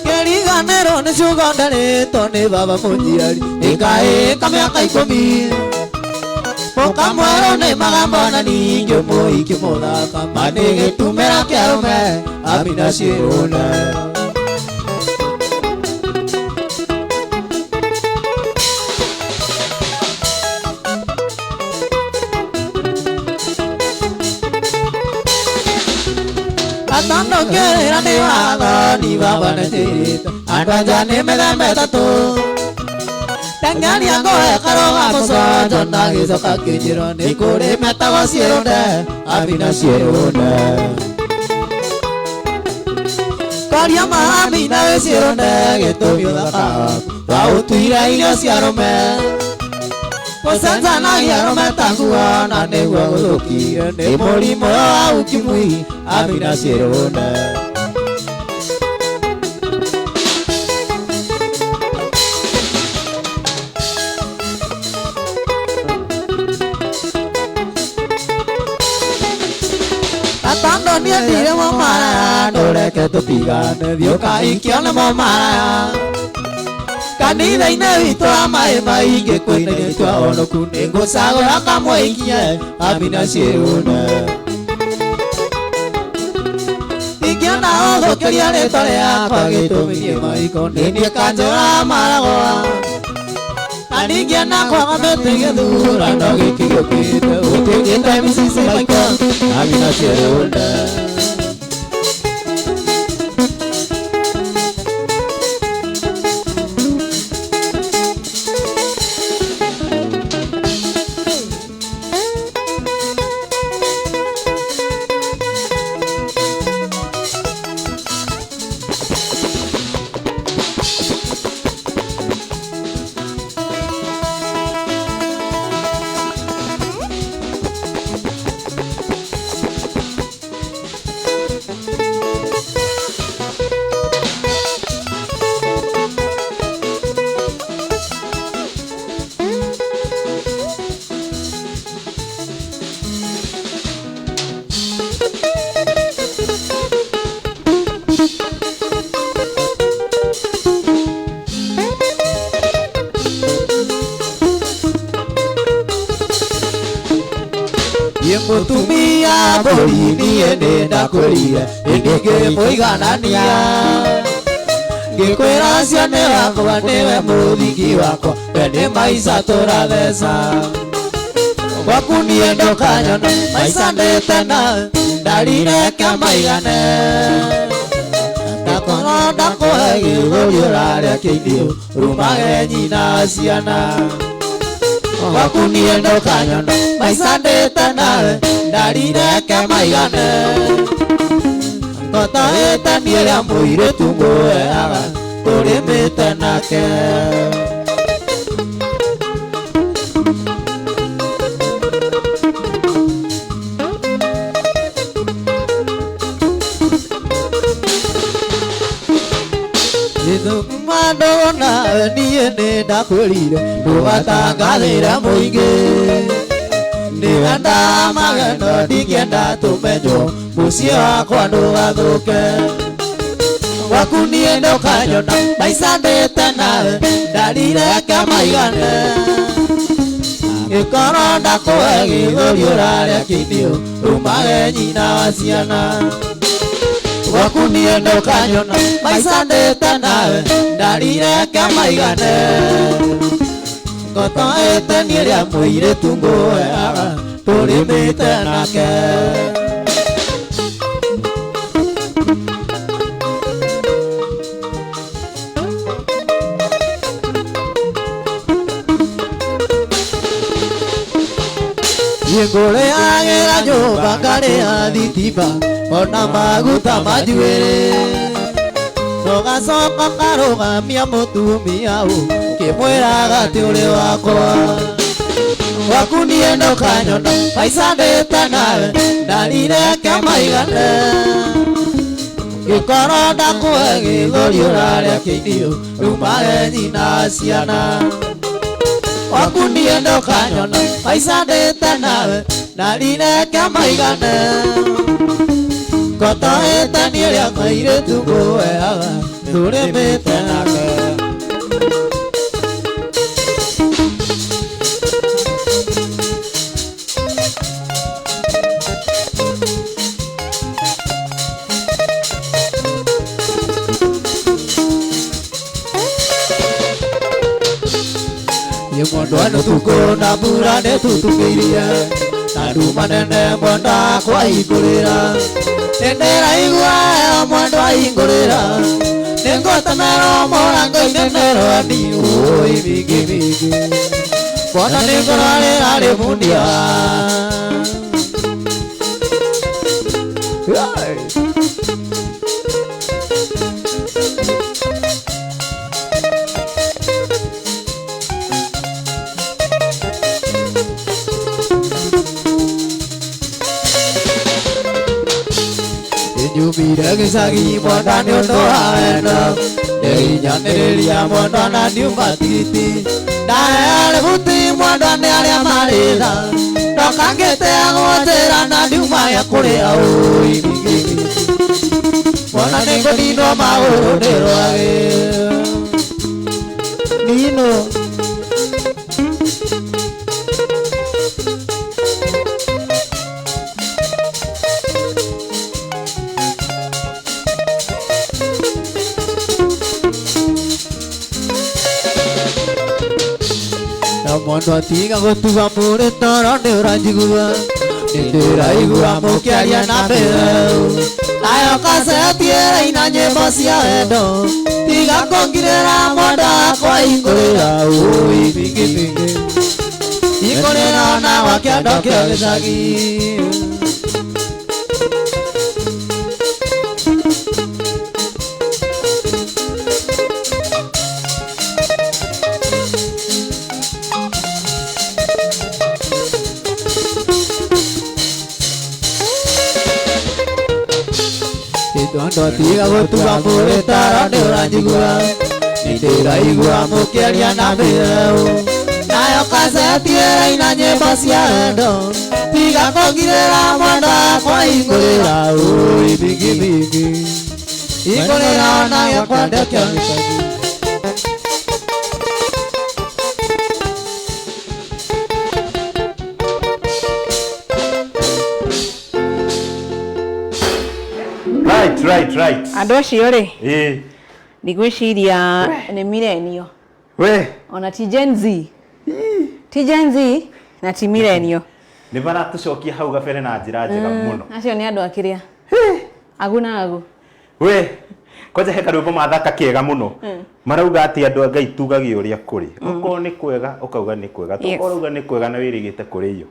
ngĩriganĩrwo nĩ ciugo ndarĩtwo nĩ baba mũnjiari ĩkaĩka mĩaka 10 Mũka mwerũ nĩ magambo na ningĩ mũhiki mũthaka manĩgĩtumĩra kĩarũme Amina Ciĩrũnde Atando kĩrĩra nĩ wathani baba nĩtĩrĩte andũ anja nĩ mĩthemba ĩtatũ Tengania ngoe karoga mũconjo na gĩcoka kĩnjĩro nĩ kũrĩ metagwo Ciĩrũnde Amina Ciĩrũnde Kwaria ma Amina wĩ Ciĩrũnde gĩtũmi ũthaka wa ũtuire irio cia arũme gũcenjanagia arũme tanguo na nĩguo gũthũkire nĩ mũrimũ wa ukimwi Amina Ciĩrũnde Atando niĩ ndirĩ mũmaraya ndũreke tũtigane thiũka ikĩone mũmaraya kanitha-inĩ witũ wa maĩ maingĩ kwĩnĩrĩtwa onoku nĩngũcagũra kamwe ikinye Amina Ciĩrũnde ingĩona ũthũkĩria rĩtwa rĩakwa gĩtũmĩrie maiko nĩ niĩ kanjũra maragwa na ningĩ nakwaga mĩtĩ gĩthurano gĩkĩ gĩũkĩte ũtĩngĩte mĩcici maiko Amina Ciĩrũnde Mutumia borini ende ndakwĩrire ĩngĩngĩ mũiganania Ngikwira ciane wakwa niwe mũthingi wakwa, we nĩ maica tũratheca. Gwaku niĩ ndũkanyona maica ndĩtena, ndarĩreke maigane. Ndakorwo ndakũhe gĩthũri ũrarĩa kĩindio, rumage nyina ciana. Gwaku niĩ ndũkanyona maica ndĩtena, ndarĩreke maigane. Ngotahĩte niĩ rĩa mũirĩtu ngũheaga, tũrĩmĩte nake. Ithũkuma ndona niĩ nĩ ndakwĩrire ndũgatangathĩre mũingĩ. Nĩwe ndamageno ndingĩenda tũmenywo, mũciĩ wakwa ndũgathũke. Gwaku niĩ ndũkanyona maica ndĩtena, ndarĩreke maigane. Ngĩkorwo ndakũhe gĩthũri ũrarĩa kĩindio, rumage nyina wa ciana. Gwaku niĩ ndũkanyona maica ndĩtena, ndarĩreke maigane. Ngotahĩte niĩ rĩa mũirĩtu ngũheaga, tũrĩmĩte nake. Ngũrĩagĩra nyũmba ngarĩha thitima, ona maguta ma njuĩrĩ. Ũgacoka karũgamia mũtumia ũkĩmwĩraga atĩ ũrĩ wakwa. Gwaku niĩ ndũkanyona maica ndĩtena, ndarĩreke maigane. Ngĩkorwo ndakũhe gĩthũri ũrarĩa kĩindio, rumage nyina ciana. Gwaku niĩ ndũkanyona maica ndĩtena, ndarĩreke maigane. Ngotahĩte niĩ rĩa mũirĩtu ngũheaga, tũrĩmĩte nake. Nĩ mũndũ wa nũtukũ na mbura ndĩtutungĩirie, na nduma nene mwenda kwahingũrĩra. Nĩndĩraigua heho mwenda ahingũrĩra, nĩngũtemerwo mũrango-inĩ nĩ rwandi, ũĩ mingĩ mingĩ. Kuona nĩngũrarĩra rĩ mundia. Nyumire gĩcagi mwenda nĩ ũndũ wa wendo, nĩhinyanĩrĩria mwenda na ndiuma tigiti. Ndaheare buti mwenda nĩ arĩa marĩ tha, ndoka ngĩteagwo njĩra na ndiuma ya kũrĩa ũĩ mingĩ. Mwenda nĩ ngũninwo magũrũ nĩ rwagĩ. Nino Mondo atiga gũtuga mũrĩ toro nĩ ũranjigua, nĩndĩraigua mũkĩaria na mbĩrĩu. Nayo kaseti ĩraina nyĩmbo cia wendo, tiga kũngirĩra mondo wakwa hingũrĩra ũĩ mingĩ mingĩ. Hingũrĩra ona gwa kĩondo kĩa gĩcagi. Ndondo tiga gũtuga mũrĩ toro nĩ ũranjigua, nĩndĩraigua mũkĩaria na mbĩrĩu. Nayo kaseti ĩraina nyĩmbo cia wendo, tiga kũngirĩra mwenda wakwa hingũrĩra ũĩ mingĩ mingĩ. Hingũrĩra ona gĩakwa ndekĩa gĩcagi. Right. Andũ acio rĩ, ndigwiciria ni milenio we ona ti Gen Z ti Gen Z na ti milenio ni baratucokia hau gabere na njira njega muno acio ni andu akiria aguna agu we koja heka rwimbo mathaka kiega muno marauga ati andu Ngai tugage uria kuri uko ni kwega ukauga ni kwega tukorauga ni kwega na wirigite kuri iyo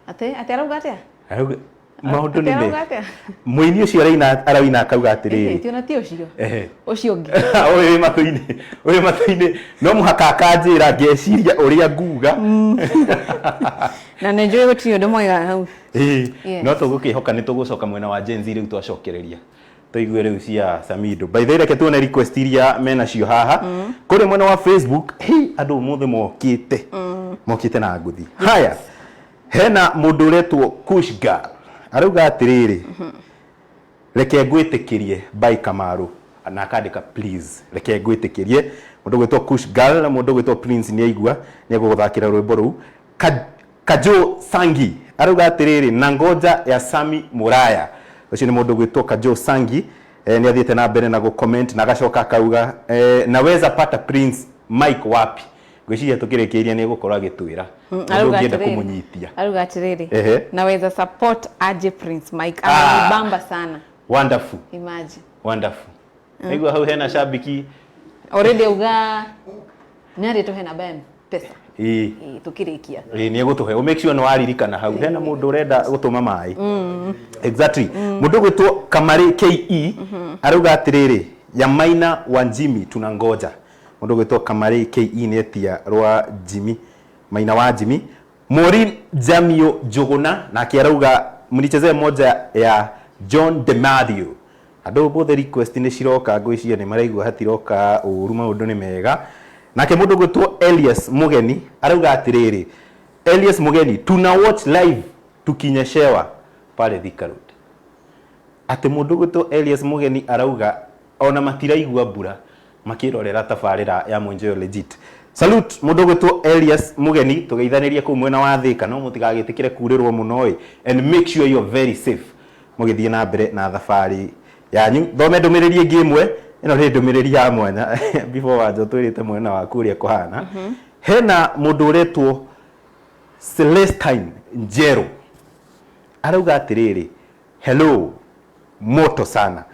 ate arauga atia arauga maundu ni muini ucio araina akauga atiriri ti ona ti ucio ucio ngi oyo matuini no muhaka akanjira ngeciria uria nguga na nenjwe gutio ndo mwega hau no tugukihoka ni tugucoka mwena wa Gen Z riu twacokereria tuigue riu cia Samido by the way reke tuone request iria mena cio haha kuri mwena wa Facebook andu mothe mokite na nguthi haya hena mundu uretwo Kush Girl arauga atiriri reke ngwitikirie by Kamaru na akandika please reke ngwitikirie mundu gwitwo Kush Girl na mundu gwitwo Prince ni aigua ni guguthakira rwimbo ru Kajo Sangi arauga atiriri na ngoja ya Sami Muraya ucio ni mundu gwitwo Kajo Sangi ni athiete na mbere na go comment na gacoka akauga naweza pata Prince Mike wapi gwiciria tukirikiria ni gukorwa agitwira ngienda kumunyitia aruga atiriri naweza support aje Prince Mike bamba sana wonderful imagine wonderful aigua hau hena shabiki already uga nari to hena bam pesa tukirikia ni gutuhe o make sure no aririkana hau hena mundu urenda gutuma mai exactly mundu gwitwo Kamari KE aruga atiriri ya Maina wa Jimmy tunangoja mundu gwitwo Kamari KE ni etia rwa Jimmy Maina wa Jimmy Morin Jamio Jogona na kiarauga mnichezee moja ya John DeMathew ado bothe request ni ciroka ngwiciria ni maraigua hatiroka uru maundu ni mega nake mundu gwitwo Elias Mugeni arauga atiriri Elias Mugeni tuna watch live tukinyeshewa pale Thika Road ati mundu gwitwo Elias Mugeni arauga ona matiraigua mbura makirorera tabarira ya Mwenjeyo legit salute mundu gwitwo Elias Mugeni tugeithanirie ku mwena wa Thika no mutigagitikire kurirwo muno and make sure you are very safe mugithie na mbere na thabari yanyu thome ndumiriri ingi imwe ino ri ndumiriri ya mwanya before wanjo twirite mwena wa kuria kuhana hena mundu uretwo Celestine Njero arauga atiriri hello moto sana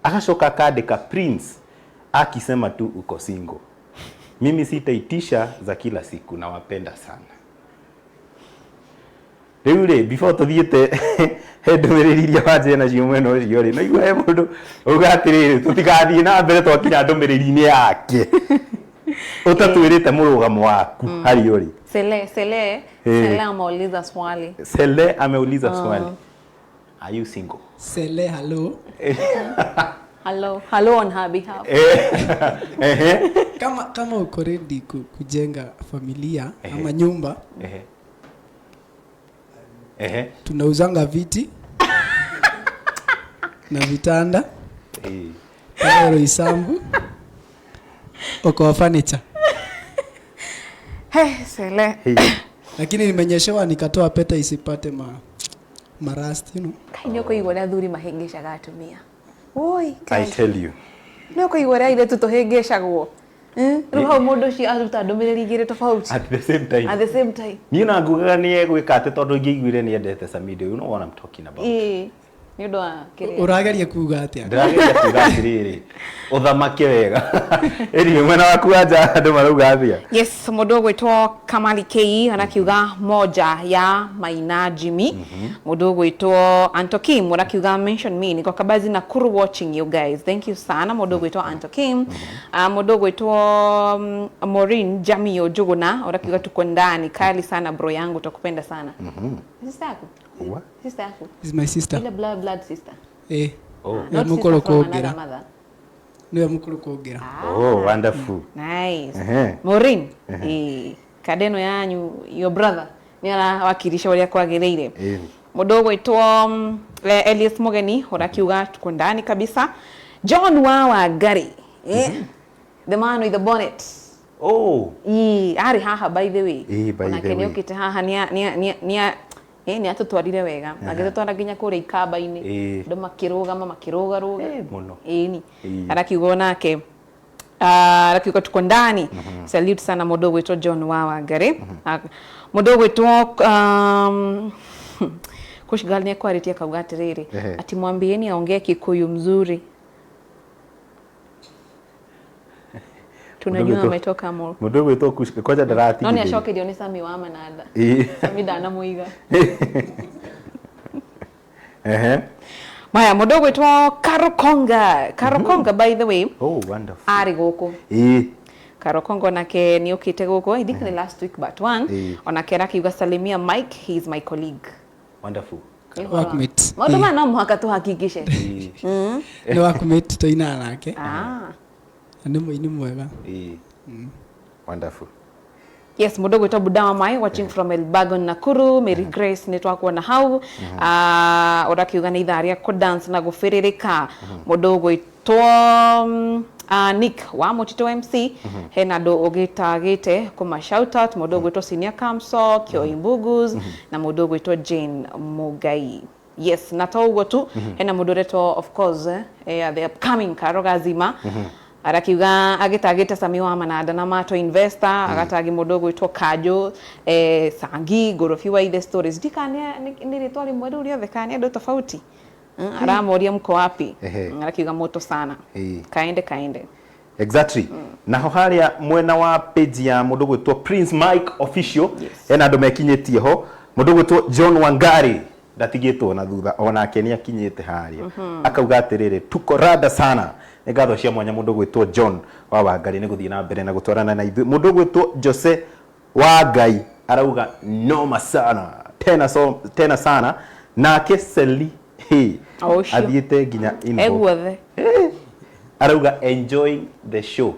akacoka akandika Prince akisema tu uko single mimi sitaitisha za kila siku na wapenda sana Reure before tuthiete ndumiririria wanje na cio mwena ucio ri no igua mundu ugatiriri tutigathie na mbere twakinya ndumiriri-ini yake utatwirite murugamo waku hari uri Sele ameuliza swali Sele ameuliza swali are you single Sele hello on her behalf kama uko ready kujenga familia ama nyumba tunauzanga viti na vitanda kama Isambu uko furniture Sele lakini nimenyeshewa nikatoa peta isipate marasti kainyo ko igora thuri mahengeshaga atumia oi I tell you no ko igora ile tutohengeshagwo ruha mundu ci aruta ndumiriri igire tofauti at the same time ni na ngugaga ni egwika ati tondu ngiguire ni endete Samido you know what I'm talking about ni ndo akire urageria kuuga atia ndirageria kuuga atiriri uthamake wega eri mwena waku anja andu marauga athia yes mundu gwitwo Kamali KE anakiuga moja ya Maina Jimmy mundu gwitwo Antokim anakiuga mention me niko kabazi na kuru watching you guys thank you sana mundu gwitwo Antokim mundu gwitwo Morin Jamio Jogona anakiuga tuko ndani kali sana bro yangu tukupenda sana sister yako what sister yako is my sister ile blood sister ya mukoro kugira niwe mukuru kugira wonderful nice Morin kadeno yanyu your brother ni arawakirisha waria kwagireire mundu gwitwo Elias Mugeni urakiuga tuko ndani kabisa John wa Gari the man with the bonnet ari haha by the way by the way ukite haha ni atutwarire wega agitutwara nginya kuri ikamba-ini ndo makirugama makirugaruga muno ni arakiuga nake arakiuga tuko ndani salute sana mudogo wetu John Wawa Ngari mudogo wetu kushgal ni kwa ritia kauga atiriri ati mwambieni aongee Kikuyu mzuri tunajua ametoka Molo mudogo wetu koja darati nani ashoke dio ni Sami wa Manada Sami dana muiga maya mudogo wetu Karokonga by the way wonderful ari goko Karokongo nake ni ukite goko I think the last week but one onake rakiuga salimia Mike, he is my colleague. Wonderful. Workmate. Mwadoma na muhaka tuhakikishe. Ni workmate toina nake. Ni muini mwega. Wonderful. Yes, mudogo to Budama Mai watching from Elbagon Nakuru, Mary Grace network na hau orakiuga ni idharia ko dance na gufiririka mudogo to Nick wa Motito MC hena do ogitagite kuma shout out mudogo to Senior Kamso Kyo Imbugus na mudogo to Jane Mugai. Yes, natogo tu hena mudoreto of course the upcoming Karoga Zima arakiuga agitagite Sami wa Manada na mato investor agatagi mudogo to Kajo Sangi gorofi wa the stories dikania ni ritwali mwedu rio thekania do tofauti aramoria mko wapi arakiuga moto sana kaende exactly naho haria mwena wa page ya mudogo to Prince Mike official ena ndo mekinyetie ho mudogo to John Wangari ndatigitwo na thutha ona keni akinyite haria akauga atiriri tuko rada sana ngatho cia mwanya mudogo to John wa Wangari ni guthii na mbere na gutwarana na ithu mudogo to Jose Wangai arauga noma sana tena sana na Keseli athiete nginya egwothe arauga enjoying the show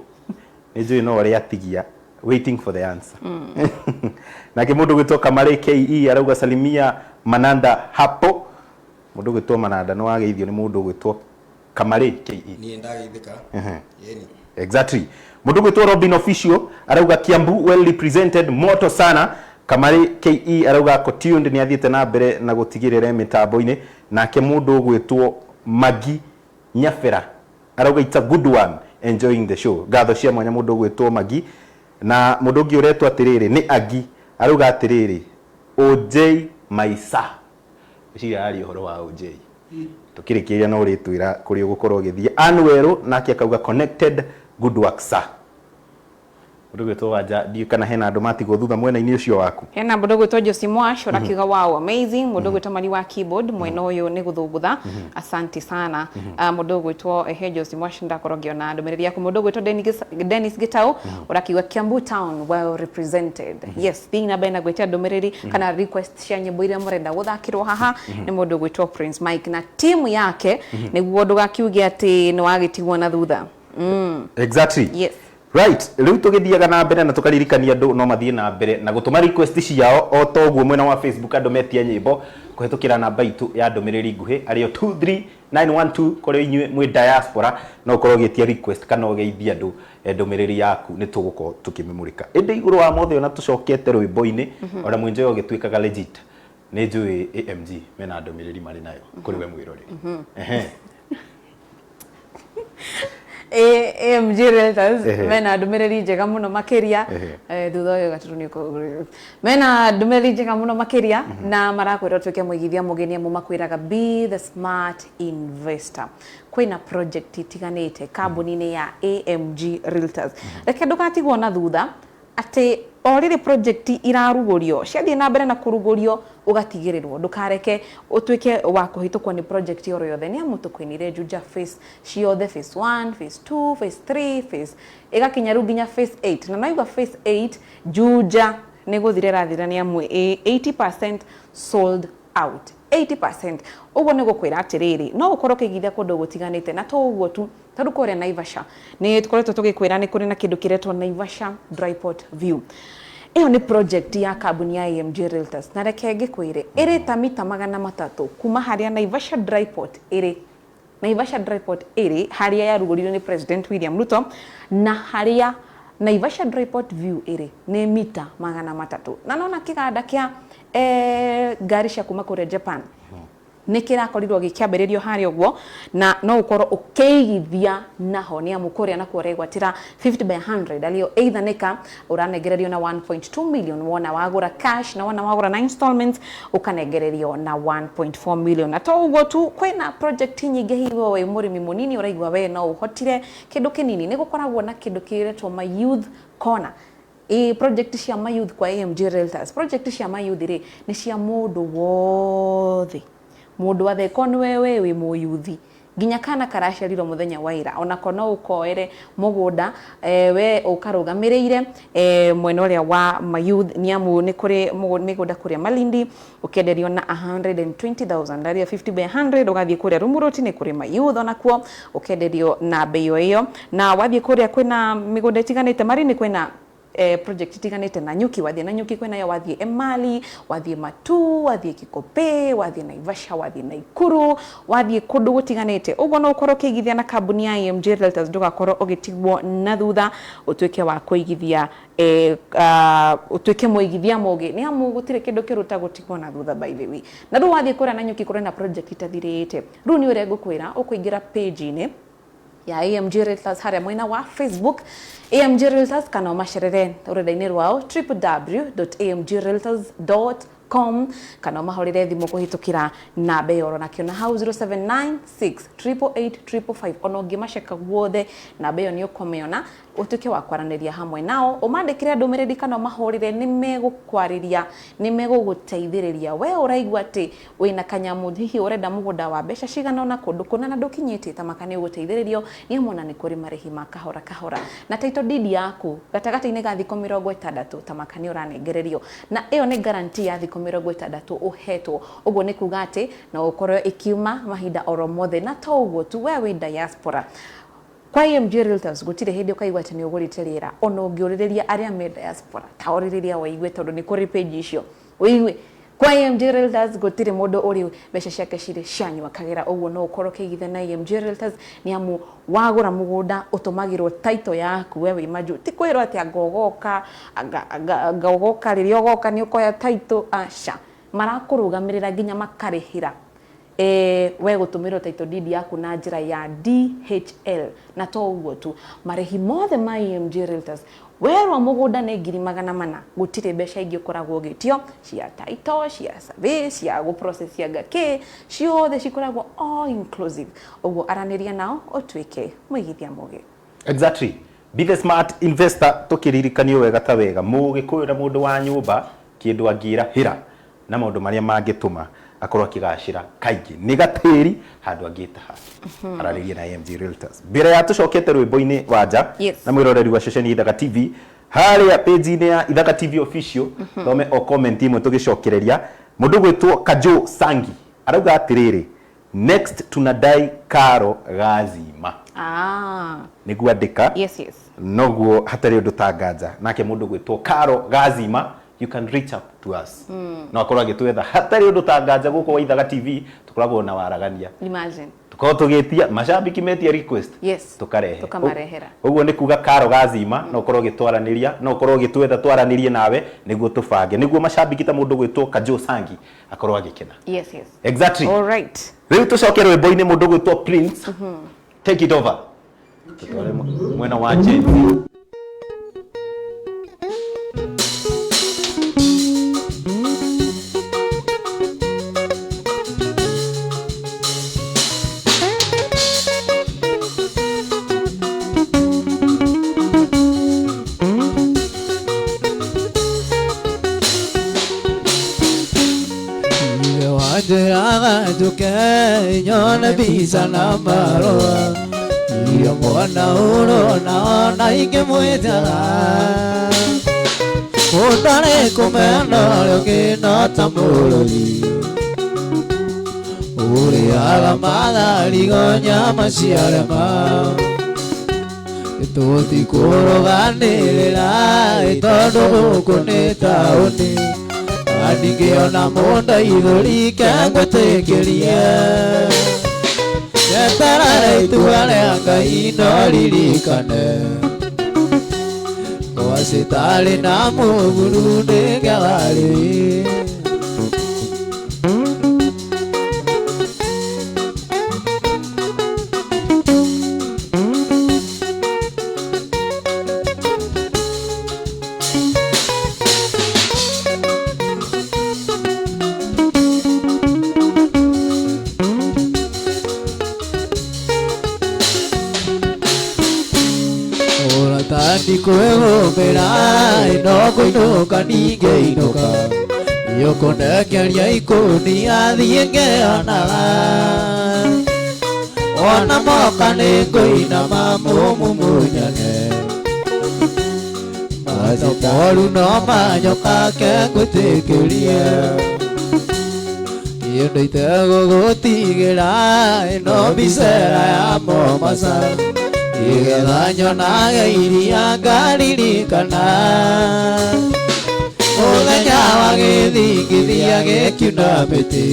nijui no ria tigia waiting for the answer na kimundu gwitoka Kamare KE arauga salimia Mananda hapo mundu gwitwo Mananda no ageithio ni mundu gwitwo Kamare KE ni ndageithika yeni exactly mundu gwitwo Robin official arauga Kiambu well represented moto sana Kamare KE arauga ko tuned ni athiete na mbere na gutigirira mitambo-ini nake mundu gwitwo Magi Nyafera arauga it's a good one enjoying the show gatho cia mwanya mundu gwitwo Magi na mundu ngi uretwo atiriri ni Agi arauga atiriri OJ Maisa ucira ari horo wa OJ tukirikiria no ritwira kuri ugukorwo githie Anweru nake akauga connected good work sir mudogo to waja dio kana hena andu matigo thutha mwena-ini ucio waku hena mudogo to Josimwash orakiuga wow amazing mudogo to mali wa keyboard mwena uyu ni guthugutha asante sana mudogo to Josimwash ndakorogio na ndomereri yaku mudogo to Dennis Gitau orakiuga Kiambu town well represented yes thing na bena gwetia ndomereri kana request cia nyimbo iria murenda guthakirwo haha ni mudogo to Prince Mike na timu yake niguo ndugakiuge ati no agitigwo na thutha exactly yes right riu tugithiaga na mbere na tukaririkania andu no mathie na mbere na gutuma request ciao o toguo mwena wa Facebook andu metia nyimbo kuhitukira namba itu ya ndomereri nguhi ario 23912 kore inywe mwe diaspora no korwo gitia request kana ugeithia andu ndomereri yaku ni tuguko tukimemurika indi iguru wa mothe ona tucokete rwimbo-ini ora mwenjo ogitwikaga legit ni njui AMG mena ndomereri mari nayo kuri we mwirori AMG Realtors mena ndumereri njega muno makiria thutha uyu gaturuni ko mena ndumereri njega muno makiria na marakwira tuke muigithia mugeni mu makwiraga be the smart investor kwina project itiganite kambuni-ini ya AMG Realtors reke ndugatigwo na thutha ati orire project irarugurio ciathie na mbere na kurugurio ugatigirirwo ndukareke utwike wa kuhitukwo ni project yoro yothe ni amutukwinire juja phase ciothe phase 1 phase 2 phase 3 phase igakinya ru nginya phase 8 na naiga phase 8 juja ni guthirira ni amwe 80% sold out 80% ugo ni gukwira atiriri no ukorwo kigithia kundu gutiganite na to ugo tu tondu kore Naivasha ni tukoretwo tugikwira ni kuri na kindu kiretwo Naivasha Dryport View iyo ni project ya kambuni ya AMG Realtors na reke ngikwire iri ta mita 300 kuma haria Naivasha Dryport iri Naivasha Dryport iri haria yarugurirwo ni President William Ruto na haria Naivasha Dryport View iri ni mita 300 na naona kiganda kia ngari cia kuma kure Japan nikirakorirwo gikiambiririo hari ogwo na no ukorwo ukeigithia naho ni amukuria na kuregwatira 50 by 100 alio either nika uranegererio na 1.2 million wona wagura cash na wona wagura na installments ukanegererio na 1.4 million na to ugwo tu kwina project nyingi higo we murimi munini uraigwa we no uhotire kindu kinini nigukoragwo na kindu kiretwo my youth corner project cia my youth kwa AMG Realtors project cia my youth ri ni cia mundu wothe mundu wa theko ni wewe wi muyuthi ginya kana karaciariro muthenya wa ira ona kono ukoere mugunda we ukarugamirire mwena uria wa mayouth ni amu ni kuri migunda kuria Malindi ukenderio na 120,000 daria 50 by 100 ugathie kuria Rumuruti ni kuri mayouth ona kuo ukenderio na bei iyo na wathie kuria kwina migunda tiganite Marini kwina project tiganite na Nyuki wathie na Nyuki kwina yo wathie Emali wathie Matu wathie Kikope wathie Naivasha wathie Naikuru wathie kundu gutiganite ugo no ukoro kigithia na kambuni ya AMG Realtors ndugakoro ugitigwo na thutha utuike wa kuigithia utuike muigithia moge ni amu gutire kindu kiruta gutigwo na thutha by the way na ru wathie kura na Nyuki kura na project itathirite ru ni ure ngukwira ukuingira page ini ya AMG Realtors haria mwena wa Facebook AMG Realtors kana masherere urenda-ini rwao www.amgrealtors.com kana mahorire thimu kuhitukira namba yoro na kiona hau 0796888855 ono ngimasheka guothe namba yo ni ukomeona utuke wa kwaraniria hamwe nao umandikire ndumiriri kana mahorire ni megukwariria ni meguguteithiriria we uraigwa ati wina kanyamu hihi urenda mugunda wa besha cigana na kundu kuna na ndukinyite tamakani uguteithiririo ni mona ni kuri marihi makahora kahora na title deed yaku gatagati-ini ga thiko 60 tamakani uranegererio na iyo ni guarantee ya thiko 60 uhetwo uguo ni kuga ati na ukorwo ikiuma mahinda oro mothe na to uguo tu we wi diaspora kwa AMG Realtors gutire hindi ukaigwa ati ni ugurite rira ona ungiuririria aria me diaspora tauririria waigwe tondu ni kuri page icio uigwe kwa AMG Realtors gutire mundu uri besha ciake cire cianywa kagera uguo no ukorwo kigithe na AMG Realtors ni amu wagura mugunda utumagirwo title yaku wewe imaju ti kwirwo ati agogoka agogoka ririo goka ni ukoya title asha marakurugamirira ginya makarihira we gutumirwo title deed yaku na njira ya DHL na to uguo tu marihi mothe ma AMG Realtors werwa mugunda ne 400 gutire besha ingi ukoragwo gitio cia title cia survey cia go process ya gake ciothe cikoragwo all inclusive uguo araniria nao utwike mwigithia muge exactly be the smart investor tukiririkanio wega ta wega mugikuira mundu wa nyumba kindu angira hira na maundu maria mangituma akorwo kigashira kaingi ni gatiri handu angita ha araririe na AMG Realtors mbere ya tucokete rwimbo-ini wanja na mwiroreri wa ceceni Ithaga TV haria page-ini ya Ithaga TV official thome o comment imwe tugicokereria mundu gwitwo Kajo Sangi arauga atiriri next tunadai Karo Gazima niguo andika yes noguo hatari undu tangaja nake mundu gwitwo Karo Gazima you can reach up to us no akorwo agitwetha hatari undu tangaja guko wa Ithaga TV tukoragwo na waragania imagine tukorwo tugitia mashabiki metia request tukamarehera uguo ni kuga Karo Gazima no ukorwo gitwaraniria no ukorwo gitwetha twaranirie nawe niguo tubange niguo mashabiki ta mundu gwitwo Kajo Sangi akorwo agikena yes exactly all right riu tucoke rwimbo-ini mundu gwitwo Prince take it over tutware mwena wa Gen Nyona bisa na marua iyo mwana urona inge mwetara utare kumena rogina tamurori uri alamada ligonya masiarema tuti kuroganirira itondo kuneta uni Aningeona monda idhuri kangwetekeria Yatarare tuwale anga inoririkane sitali na muguru nĩngegari Ndikuegomera no kuinuka ningeinuka yukunengeria ikuni athiĩ ngeanaga ona moka nĩngũinama mũmumunyane macomoru no manyokake ngwĩtĩkĩrie kĩndũ itegũgũtigĩra ĩno mbicera ya Mombasa igetha nyonage iria ngaririkana mũthenya wa gĩthingithia gĩkiuna mĩtĩ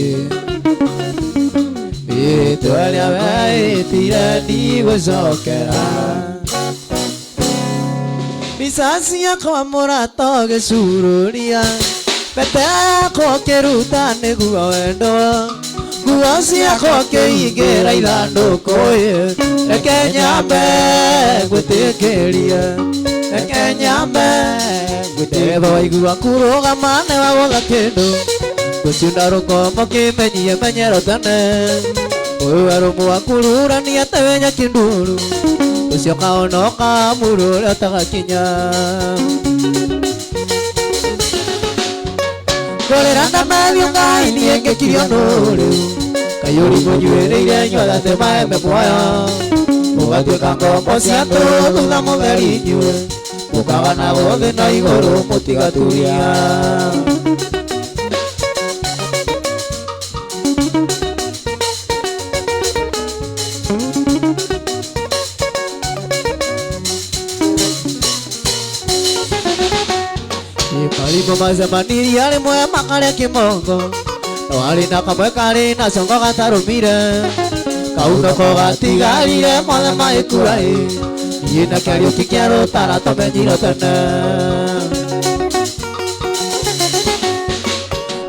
rĩtwa rĩa wĩtire ndigũcokera mbica ciakwa mũrata ũgĩcururia pete yakwa ũkĩruta nĩguo wendo nguo ciakwa ũkĩhingĩra ithandũkũ reke nyambe ngwĩtĩkĩrie reke nyambe ngwĩtĩtho waigua kũrũgama nĩ wagũtha kĩndũ gũcuna rũkomo kĩmenyie menyero tene ũyũ arũmwa kururania tewenya kinduru ũcio kaonoka mũrũre atagakinya Korera ndamavyo ngai niye ngekirio nũrĩu kayũri mũnjuĩrĩire nyotha temaeme muoyo mũgatuĩka ngombo cia tũthutha mũtheri inyuĩ mũkagana wothe na igũrũ mũtigaturia Karibu mazemaniri yale moya makale kimongo no ali na kamwe kali na songo gatarumire kaunoko gatigarire mothe maikurai yina kĩario kĩkĩarũ tara tũmenyire tene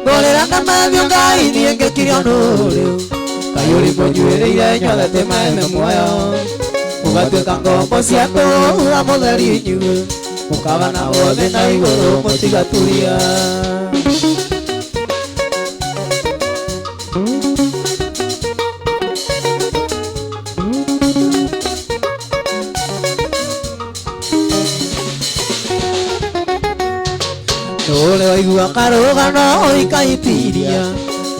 ngorera ndamavyo ngai niĩ ngĩkirio nũrĩu kayũri mũnjuĩrĩire nyothe tĩmaeme muoyo mũgatuĩka ngombo cia tũthutha mũtheri inyuĩ mũkagana wothe na igũrũ mũtigaturia Nũrĩ waigua karũgano ũikaitiria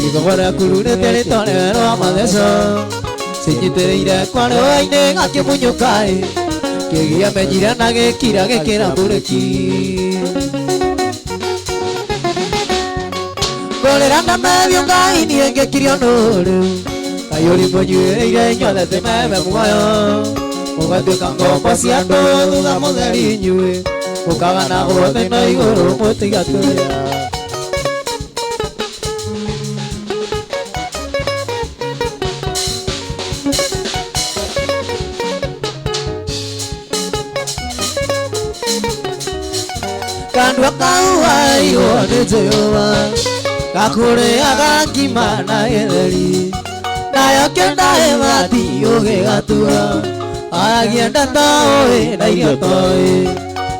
igogora kurunĩte rĩtone rwa matheco cinyitĩrĩire kwarũa-inĩ gakĩmunyũkaĩ kĩgia menyire na gĩkira gĩkĩra mũreki ngorera ndamavyo ngai niĩ ngĩkirio nũrĩu kayũri mũnjuĩrĩire nyothe tĩmeme muoyo mũgatuĩka ngombo cia tũthutha mũtheri inyuĩ mũkagana wothe na igũrũ mũtigaturia Kandwa kauai wone Jehova Kakũrĩaga ngima na gĩtheri nayo kĩenda ĩmati ũgĩgatua aragia ndeto ũĩ na irio toĩ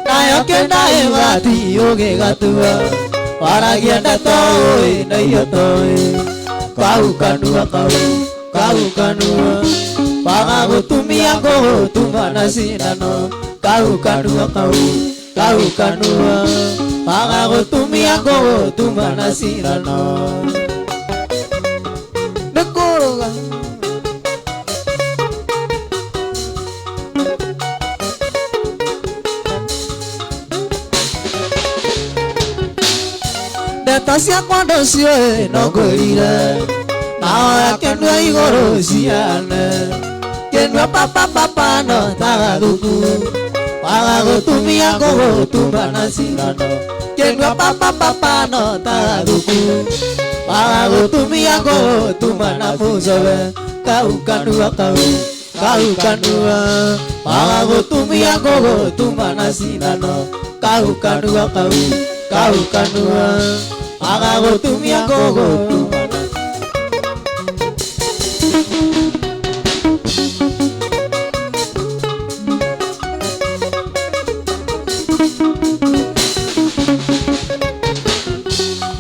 nayo kĩenda ĩmati ũgĩgatua aragia ndeto ũĩ na irio toĩ kau kanua kau kanua paga gũtumia gũtuma na cindano kau kanua kau kanua paga gũtumia gũtuma na cindano nĩkũrũga ndeto ciakwa ndũciũĩ no ngwĩrire nao yakĩndua igũrũ ciane kĩndua papa no tagathuku paga gũtumia gũtuma na cindano kĩndua papa no tagathuku paga gũtumia gũtuma na mũcobe kau kanua paga gũtumia gũtuma na cindano kahukanua kahukanua agagutumia kogotuma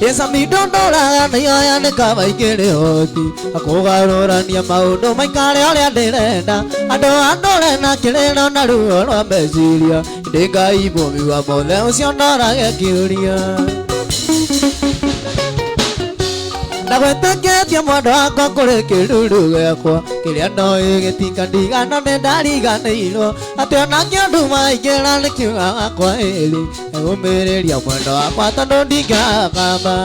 Esa midondora na ya ne kabaikere hoti akogarorania maundu maikare aria ndirenda andu andore na kireno na ruo rwa meciria ndingai bomi wa mothe ucio ndorage kiuria ndagweteketie mwandu wakwa kuri kiruru giakwa kiria ndoi gitingandigana ni ndariganĩirwo atĩ ona ngĩnduma ingĩra nĩkiugaga kwa ĩrĩ egũmĩrĩria mwendo wakwa tondũ ndingĩagamba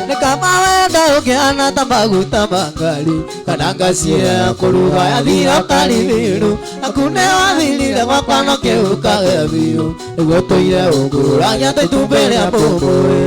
nĩkaba wenda ũkĩhana ta maguta mangari kana ngaci ya kũruga yathira karimiru aku nĩ wathirire gwakwa no kĩũkage biũ nĩguo tũire ũngũragia ta itumbĩ rĩa mbũmbũĩ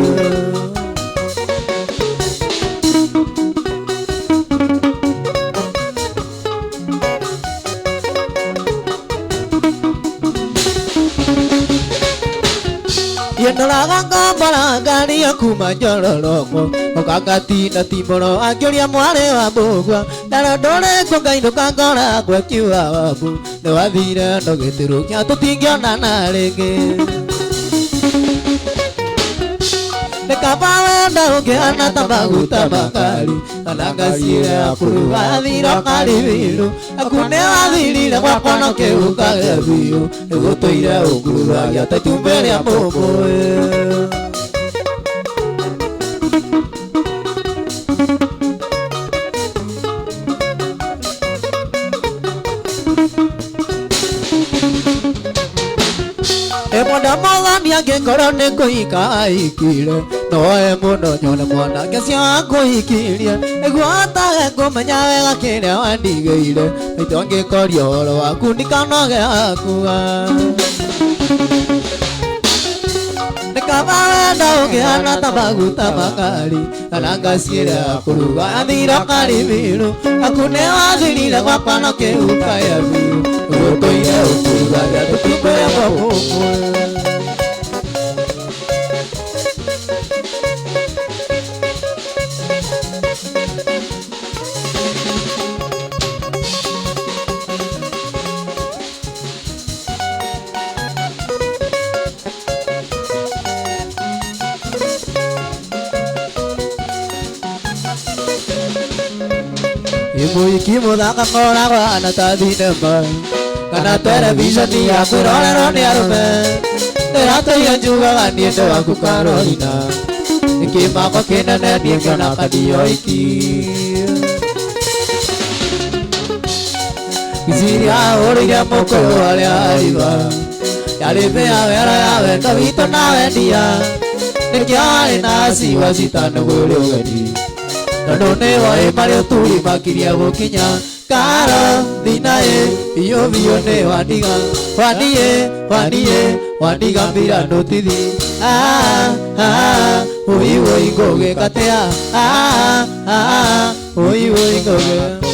Yendoraga ngambara ngari ya kuma Njororoko Okagatina timoro akĩũria mwarĩ wa mbũgua ndarondore kũngainũka ngora gwekiuga wabu nĩwathire ndũgĩtĩrũkia tũtingĩonana rĩngĩ nĩkaba wenda ũkĩhana ta maguta makari kana ngaci ya kũruga yathira karimiru aku nĩ wathirire gwakwa no kĩũkage biũ nĩguo tũire ũnguragia ta itumbĩ rĩa mbũmbũĩ Emwenda mwathani angĩkorwo nĩ kũhika ahikire noe mũno nyone mwanake ũcio akũhikirie nĩguo atage kũmenya wega kĩrĩa wandigĩire maitũ angĩkoria ũhoro waku ndikanoge akuga nĩkaba wenda ũkĩhana ta maguta makari kana ngaci ĩrĩa ya kũruga yathira karimiru aku nĩ wathirire gwakwa no kĩũkage biũ nĩguo tũire ũkũrugagia tũtumbĩ rĩa mbũmbũĩ Mũhiki mũthaka koragwo na ta thinema kana terebiceni ya kwĩrorerwo nĩ arũme ndĩratũire njugaga niĩ ndĩ waku Carolina nĩ kĩmako kĩnene niĩ ngĩona kanioiki Giciria ũrĩire mũkũyũ arĩa aiba yarĩ thĩ ya wĩra ya wendo witũ na wendia nĩkĩo arĩ na ciwa citanũgũrĩ ũgeni tondũ nĩwoĩ marĩ ũturi makirie gũkinya Carolina biũ biũ nĩ wandiga wandiga mbira nũtithi ũi ngũgĩkatea ũi ngũgĩ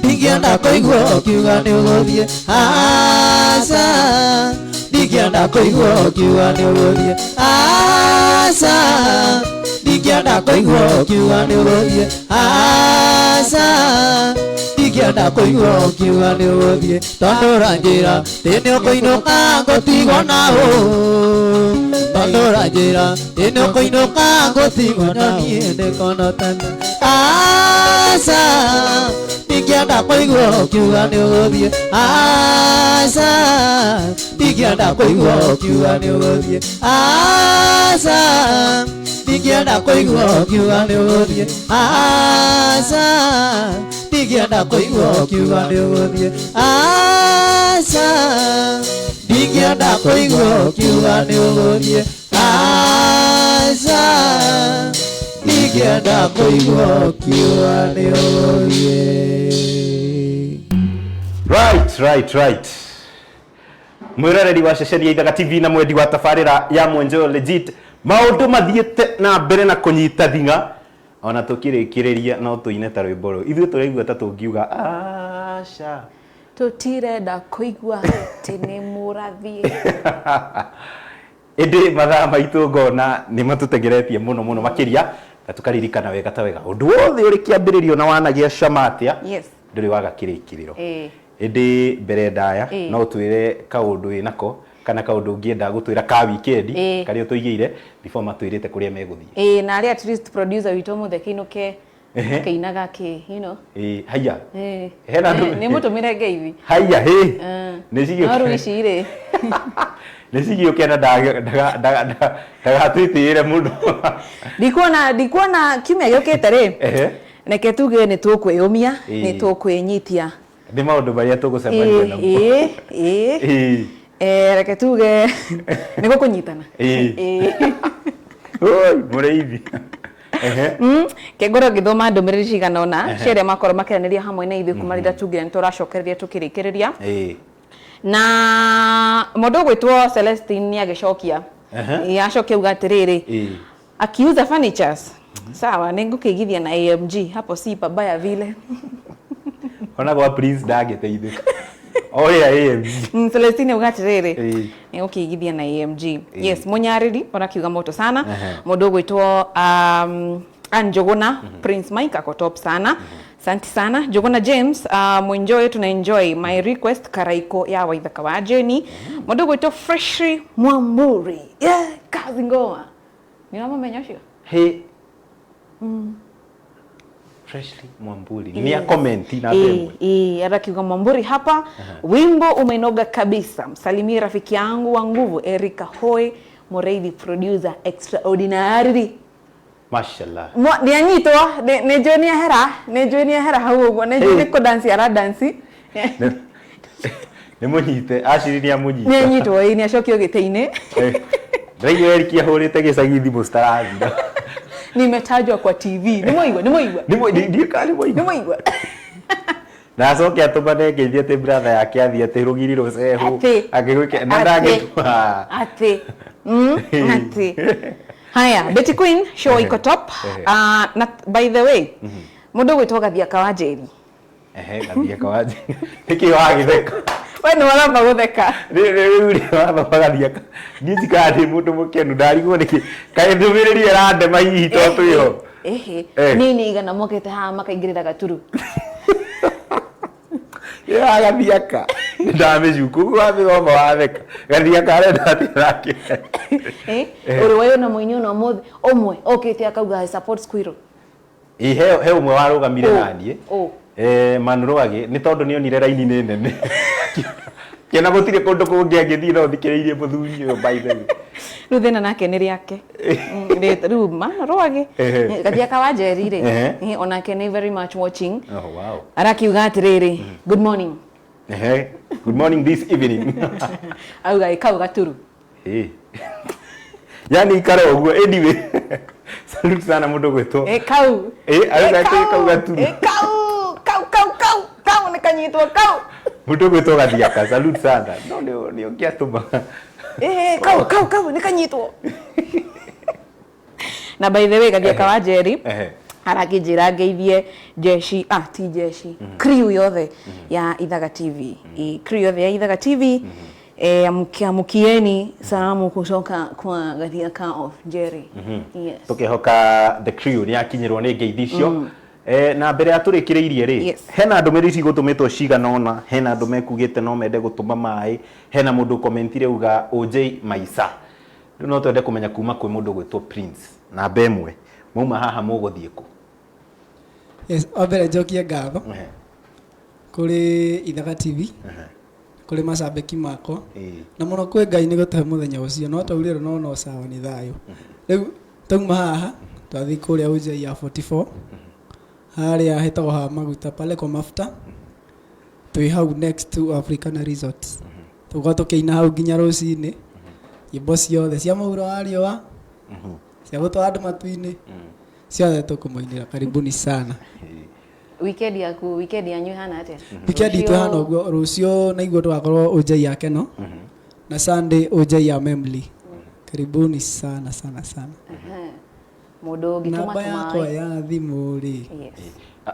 Ndingĩenda kũigua ũkiuga nĩ ũgũthiĩ aca ndingĩenda kũigua ũkiuga nĩ ũgũthiĩ aca ndingĩenda kũigua ũkiuga nĩ ũgũthiĩ aca ndingĩenda kũigua ũkiuga nĩ ũgũthiĩ tondũ ũranjĩra thĩ nĩ ũkũinũka ngũtigwo na ũ tondũ ũranjĩra thĩ nĩ ũkũinũka ngũtigwo na niĩ ndĩkona tene aca ndingĩenda kũigua ũkiuga nĩ ũgũthiĩ aca ndingĩenda kũigua ũkiuga nĩ ũgũthiĩ aca ndingĩenda kũigua ũkiuga nĩ ũgũthiĩ aca ndingĩenda kũigua ũkiuga nĩ ũgũthiĩ aca ndingĩenda kũigua ũkiuga nĩ ũgũthiĩ aca ingĩenda kũigua ũkiuga nĩ ũthiĩ. Right. Mwiroreri wa ceceni ya Ithaga TV na mwendi wa tabarĩra ya Mwenjeo Legit, maũndũ mathiĩte na mbere na kũnyita thing'a, ona tũkĩrĩkĩrĩria no tũine ta rwĩmbo rũu. Ithuĩ tũraigua ta tũngiuga aca tutirenda kuigua ati nĩ mũrathiĩ. Ĩndĩ mathaa maitũ ngona nĩ matũtengeretie mũno makĩria, na tũkaririkana wega ta wega ũndũ wothe ũrĩ kĩambĩrĩrio na wanagĩa cama atĩa ndũrĩ waga kĩrĩkĩrĩro. Ĩndĩ mbere ndaya no twĩre kaũndũ wĩnako kana kaũndũ ũngĩenda gũtwĩra ka weekend karĩa tũigĩire before matwĩrĩte kũrĩa megũthiĩ. Na arĩa at least producer witũ Mũthekeinũke keinaga kĩ, you know. Haya. Hena ndũ nĩ mũtũmĩre ngeithi. Haya nĩcigĩũke. No rũici rĩ. Nĩcigĩũke na ndagatwĩtĩĩre mũndũ. Ndikuona kiumia gĩũkĩte rĩ. Reke tuge nĩ tũkwĩyũmia, nĩ tũkwĩnyitia. Nĩ maũndũ marĩa tũgũcemania namo. Reke tuge nĩ gũkũnyitana. Mũrĩithi. Kĩngorwo ngĩthoma ndũmĩrĩri cigana ũna cia arĩa makorwo makĩranĩria hamwe na ithuĩ kuma rĩrĩa tugire nĩ tũracokereria tũkĩrĩkĩrĩria. Na mũndũ ũgwĩtwo Celestine nĩ agĩcokia. Acokia uga atĩrĩrĩ, akiuza furnitures. Sawa, nĩ ngũkĩigithia na AMG hapo si pabaya vile. Ona kwa Prince ndagĩteithĩka. Oya AMG. Celestine uga atĩrĩrĩ, nĩ ngũkĩigithia na AMG. Yes, mũnyarĩri orakiuga moto sana. Mũndũ ũgwĩtwo Njuguna Prince Mike ako top sana. Asante sana. Njuguna James, mwenjoy tuna enjoy my request Karaiko ya Waithaka wa Jenny. Mũndũ ũgwĩtwo Freshly Mwamburi. Kazi ngoma. Ni mama menyoshio. Freshly Mwamburi. Ni ya comment na demo. Arakiuga Mwamburi hapa. Wimbo umenoga kabisa. Msalimie rafiki yangu wa nguvu Erika Hoy, Mureithi producer extraordinary. Mashallah. Ni anyitwa ne Jonia hera hau uguo ne ko dance ara dance. Nĩ mũnyite aciriria mũnyite. Ni anyitwa ni acokio gĩtĩ-inĩ. Ndaiyo Eriki ahũrĩte gĩcagi thimũ citarathira. Nimetajwa kwa TV. Ni muigwa. Ni muigwa. Na acoke atũmane ngeithie atĩ brother yake athiĩ atĩ rũgiri rũcehu akĩgwĩke na ndagĩtwa. Ati. Haya, Betty Queen show iko top. Na by the way, mũndũ gwĩtwo Gathiaka wa Njeri. Gathiaka wa Njeri. Nĩkĩ wagĩtheka? We nĩ waramba gũtheka. Rĩu waramba Gathiaka. Niĩ njikara ndĩ mũndũ mũkenu ndarigwo nĩkĩ. Kaĩ ndũmĩrĩri ĩrandema hihi to twĩho. Nini igana mokete haha makaingĩrĩra gaturu. Gathiaka. Ndamĩcuku wamĩgoma watheka. Gathiaka arenda atĩrake. Ũrĩ wayo na mũini ũno mũthĩ ũmwe okĩte akauga support Squirrel. He ũmwe warũgamire naniĩ. Manũrwage nĩ tondũ nĩonire raini nĩ nene. Kĩona gũtirĩ kũndũ kũngĩ angĩthiĩ no thikĩrĩirie mũthuri ũyũ by the way. Rĩu thĩna nake nĩ rĩake. Rĩu Manũrwage Gathiaka wa Njeri rĩ onake nĩ very much watching. Arakiuga atĩrĩrĩ, good morning. Good morning this evening. Auga ikau gaturu. Yani ikara ũguo anyway. Salute sana mũndũ gwĩtwo. Kau. Auga ikau gaturu. Kau nĩ kanyitwo kau. Mũndũ gwĩtwo Gathiaka, salute sana. No nĩ ũngĩatũma. Kau nĩ kanyitwo. Na by the way Gathiaka wa Njeri arakĩnjĩra ngeithie jeshi ti jeshi crew yothe ya Ithaga TV. Crew yothe ya Ithaga TV mukieni salamu kutoka kwa Gathiaka of Njeri. Yes. Tukihoka the crew ni akinyirwo ni ngeithi icio. Na mbere ya tũrĩkĩrĩirie rĩ, hena ndũmĩrĩri cigũtũmĩtwo cigana ũna, hena andũ mekugĩte no mende gũtũma maĩ, hena mũndũ komentire uga OJ Maisa. Rĩu no twende kũmenya kuma kwĩ mũndũ gwĩtwo Prince na bemwe mauma haha mũgũthiĩ kũ. Yes, obere njokie ngatho kuri Ithaga TV, kuri macambĩki makwa na mũno kwĩ Ngai nĩ gũtahe mũthenya ũcio no taurĩrwo no sawa nĩ thayũ. Rĩu tauma haha twathiĩ kũrĩa OJ ya 44 harĩa hetagwo ha maguta pale kwa mafuta twĩ hau next to African Resorts. Tũgotũkĩina hau nginya rũcinĩ nyĩmbo ciothe cia mũhuro wa riũa cia gũtwara andũ matu-inĩ ciothe tũkũmũinĩra karibuni sana. Weekend yanyu hana atia? Weekend itũ hana ũguo, rũciũ naiguo tũgakorwo ũnjai ya Keno na Sunday ũnjai ya Memli. Karibuni sana sana sana. Mũndũ ngĩtũma Namba yakwa ya thimũ rĩ.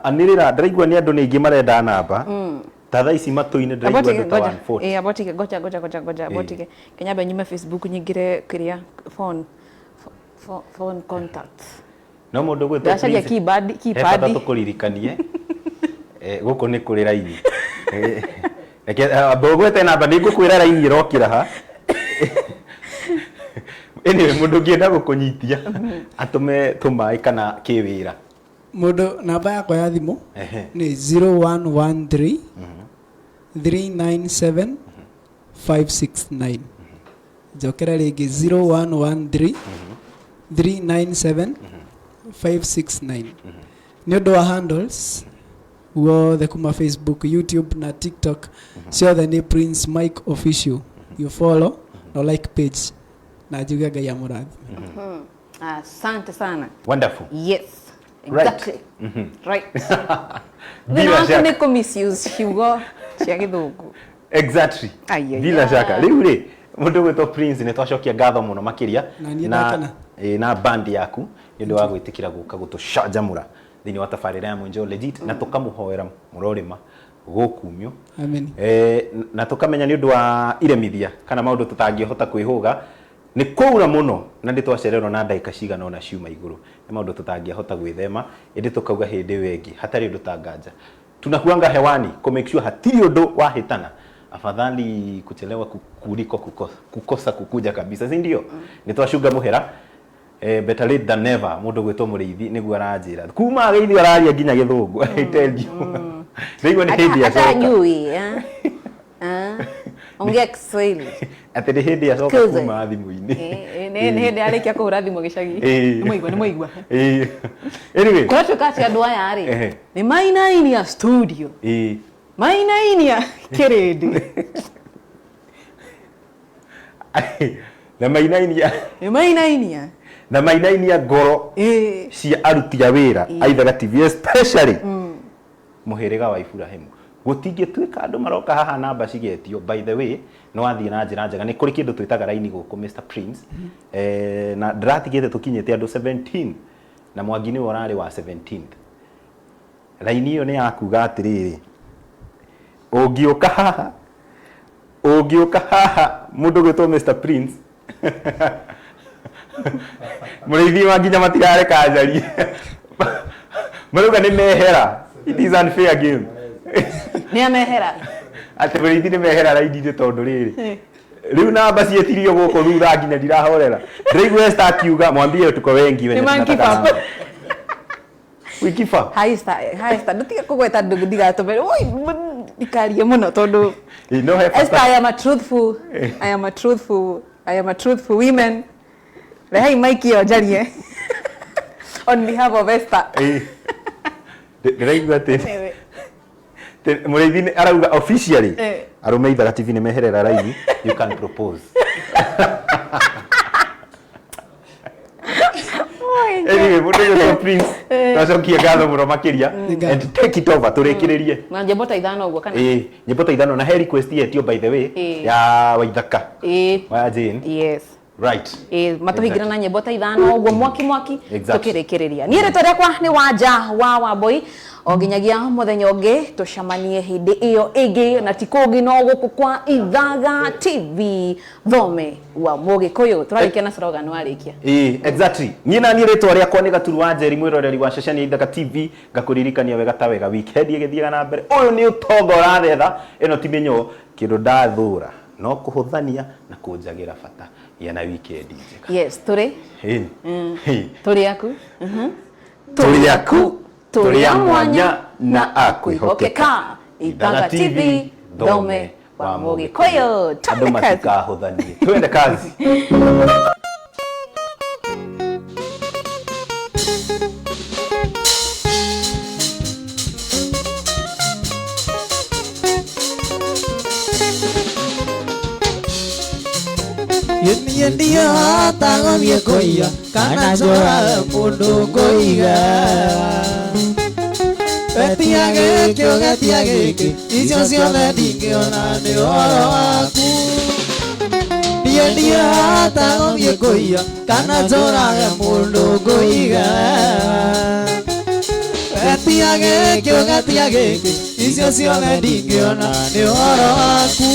Anĩrĩra ndĩraigua nĩ andũ nĩ aingĩ marenda namba. Ta thaa ici matũ-inĩ ndĩraigua andũ ta 140. Abotike goja abotike. Kenyambe nyume Facebook nyingire kiria phone contact. No mũndũ gwĩtwo Ndacaria keypad. Bata tũkũririkanie. Gũkũ nĩ kũrĩ raini. Reke mbogwete namba nĩ ngũkwĩra raini ĩrokĩra ha. Anyway, mũndũ ngĩenda gũkũnyitia atũme tũmaĩ kana kĩwĩra. Mũndũ namba yakwa ya thimũ nĩ 0113 397 569. Njokera rĩngĩ 0113 397 569. Nĩ ũndũ wa handles wothe kuma Facebook, YouTube na TikTok ciothe nĩ Prince Mike Official. You follow no like page na njuge Ngai amũrathime. Asante sana. Wonderful. Yes. Exactly. Right. Bila shaka. Nĩ kũ misuse ciugo cia gĩthũngũ. Exactly. Bila shaka. Rĩu rĩ mũndũ gwĩtwo Prince nĩ twacokia ngatho mũno makĩria na band yaku nĩ ũndũ wa gwĩtĩkĩra gũka gũtũcanjamũra thĩinĩ wa tabarĩra ya Mwenjeo Legit na tũkamũhoera mũrorĩma gũkumio. Amen. Na tũkamenya nĩ ũndũ wa iremithia kana maũndũ tũtangĩhota kwĩhũga nĩ kũura mũno na ndĩ twacererwo na ndagĩka cigana ona ciuma igũrũ nĩ maũndũ tũtangĩhota gwĩthema ĩndĩ tũkauga hĩndĩ ĩyo ĩngĩ hatarĩ ũndũ ta nganja tunakuanga hewani ku make sure hatirĩ ũndũ wahĩtana afadhali kuchelewa kuliko kukosa kukuja kabisa, si ndio? Nitwacunga muhera better late than never. Mundu gwitwo Mũrĩithi nĩguo aranjĩra kuma Gĩithi araria nginya Gĩthũngũ. I tell you nĩguo nĩ hĩndĩ ya coka atanyui ongea Kiswahili ati nĩ hĩndĩ ya coka kuma thimũ-inĩ nĩ hĩndĩ arĩkia kũhũra thimũ gĩcagi nĩ mũigua anyway kwa tukati andũ aya rĩ nĩ mainainia studio mainainia kĩrĩndĩ na mainainia ngoro cia aruti a wĩra Aithaga TV especially mũhĩrĩga wa Iburahĩmu gũtingĩtuĩka andũ maroka haha namba cigetio. By the way no wathiĩ na njĩra njega nĩ kũrĩ kĩndũ twĩtaga raini gũkũ Mr Prince na ndĩratigĩte tũkinyĩte andũ 17 na Mwangi nĩwe ũrarĩ wa 17th. Raini ĩyo nĩ yakuga atĩrĩrĩ ũngĩũka haha mũndũ gwĩtwo Mr Prince Mũrĩithi wa nginya matirareka njarie maruga nĩ mehera. It is unfair game. Nĩ amehera atĩ Mũrĩithi nĩ mehera raini-inĩ tondũ rĩrĩ rĩu namba cietirio gũkũ thutha nginya ndirahorera ndĩraigua Esther akiuga mwambie tuko wengi wenye tunataka wikifa haista ndutige kugweta ndigatũme oi ndikarie mũno tondũ Esther I am a truthful woman. Rehei Mike yo jarie on behalf of Esther ndĩraigua atĩ Mũrĩithi arauga officially arũme Aithaga TV nĩ meherera raini you can propose. Anyway, mũndũ gwĩtwo Prince twacokia ngatho mũno makĩria and take it over tũrĩkĩrĩrie na nyĩmbo ta ithano ũguo kana nyĩmbo ta ithano na he request yetio by the way ya Waithaka wa Jane. Yes. Right. Matuhingira na nyĩmbo ta ithano ũguo mwaki tũkĩrĩkĩrĩria. Niĩ rĩtwa rĩakwa nĩ Wanja wa Wambui o nginyagia mũthenya ũngĩ tũcemanie hĩndĩ ĩyo ĩngĩ na ti kũngĩ no gũkũ kwa Aithaga TV thome wa Mũgĩkũyũ. Tũrarĩkia na slogan warĩkia. Exactly. Niĩ na niĩ rĩtwa rĩakwa nĩ Gaturu wa Njeri mwĩroreri wa ceceni ya Aithaga TV ngakũririkania wega ta wega weekend ĩgĩthiaga na mbere. Ũyũ nĩ ũtonga ũrathetha ĩno ti mĩnyoo kĩndũ ndathũra no kũhũthania na kũnjagĩra bata ya na weekend njega. Yes, tũrĩ tũrĩ aku mwanya na akwĩhokeka. Aithaga TV thome wa Mũgĩkũyũ. Andũ matikahũthanie. Twende kazi. Niĩ ndihota gũthiĩ kũiya kana njũrage mũndũ ngũiga. Getia gĩkĩ ũgetia gĩkĩ icio ciothe ndingĩona nĩ ũhoro waku. Niĩ ndihota gũthiĩ kũiya kana njũrage mũndũ ngũiga. Getia gĩkĩ ũgetia gĩkĩ icio ciothe ndingĩona nĩ ũhoro waku.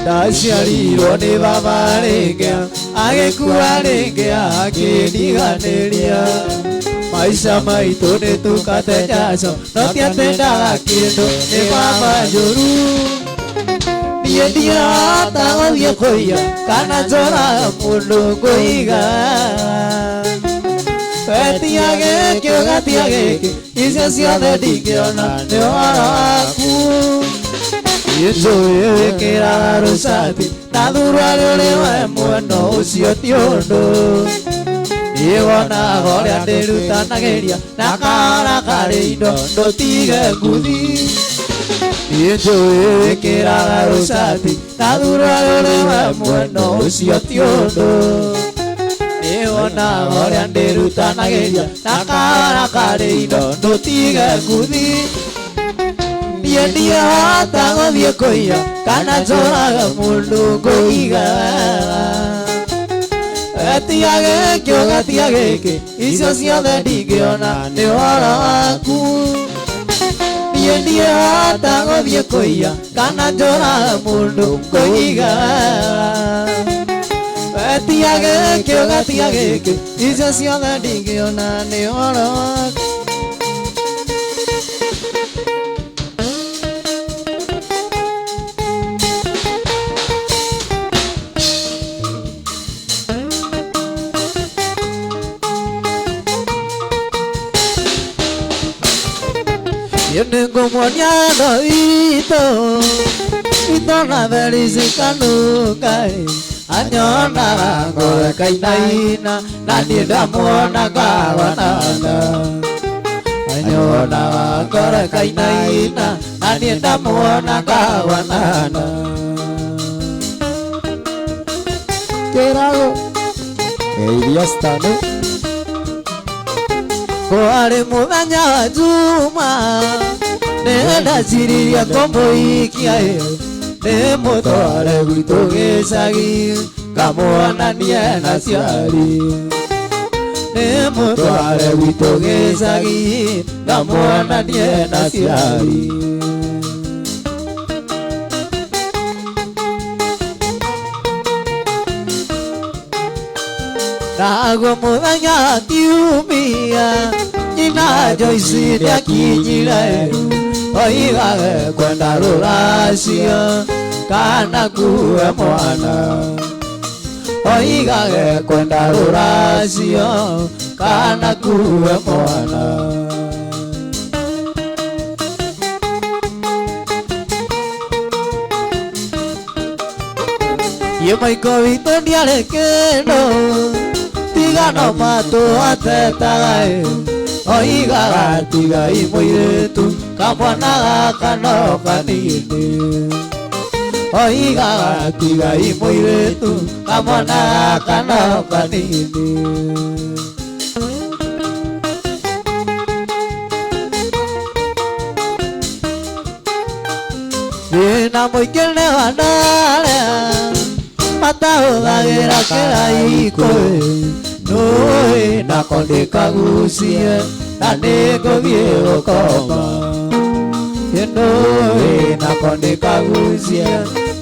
Ndaciarirwo nĩ baba rĩngĩ agĩkua rĩngĩ akĩndiganĩria. Maica maitũ nĩtukate njaco no tiatendaga kĩndũ nĩ baba njũru. Niĩ ndihota gũthiĩ kũiya kana njũrage mũndũ ngũiga. Getia gĩkĩ ũgetia gĩkĩ icio ciothe ndingĩona nĩ ũhoro waku. Njũĩ wĩkĩraga rũcati na thurwa rũrĩ we mwena ũcio ti ũndũ. Niĩ wonaga ũrĩa ndĩrutanagĩria na kahora karĩ indo ndũtige nguthi. Niĩ njũĩ wĩkĩraga rũcati na thurwa rũrĩ we mwena ũcio ti ũndũ. Niĩ wonaga ũrĩa ndĩrutanagĩria na kahora karĩ indo ndũtige nguthi. Niĩ ndihota gũthiĩ kũiya kana njũrage mũndũ ngũiga. Getia gĩkĩ ũgetia gĩkĩ icio ciothe ndingĩona nĩ ũhoro waku. Niĩ ndihota gũthiĩ kũiya kana njũrage mũndũ ngũiga. Getia gĩkĩ ũgetia gĩkĩ icio ciothe ndingĩona nĩ ũhoro waku. Nĩngũmuonia andũ itũ na vericikanuka anyonaga ngorekainaina na niĩ ndamuona kawanana. Anyonaga ngorekainaina na niĩ ndamuona kawanana. Kĩrago iria citano kwarĩ mũthenya wa Juma nĩndaciririe kũmũhikia ndĩmũtware gwitũ gĩcagi ngamuonanie na ciari. Ndĩmũtware gwitũ gĩcagi ngamuonanie na ciari. Naguo mũthenya kiumia nyina Joyce nĩakinyire oigage kwenda rũracio kana kuue mwana. Oigage kwenda rũracio kana kuue mwana. Ye maiko witũ ndiarĩ kĩndũ tiga no matũ atetaga. Oigaga tigai mũirĩtu kamwana gaka no kanini. Oigaga tigai mũirĩtu kamwana gaka no kanini. Wĩna mũingĩ nĩ wandarĩa matahũthagĩra kĩraiko. Nũĩ nako ndĩkagucie na nĩngũthiĩ gũkoma. Nũĩ nako ndĩkagucie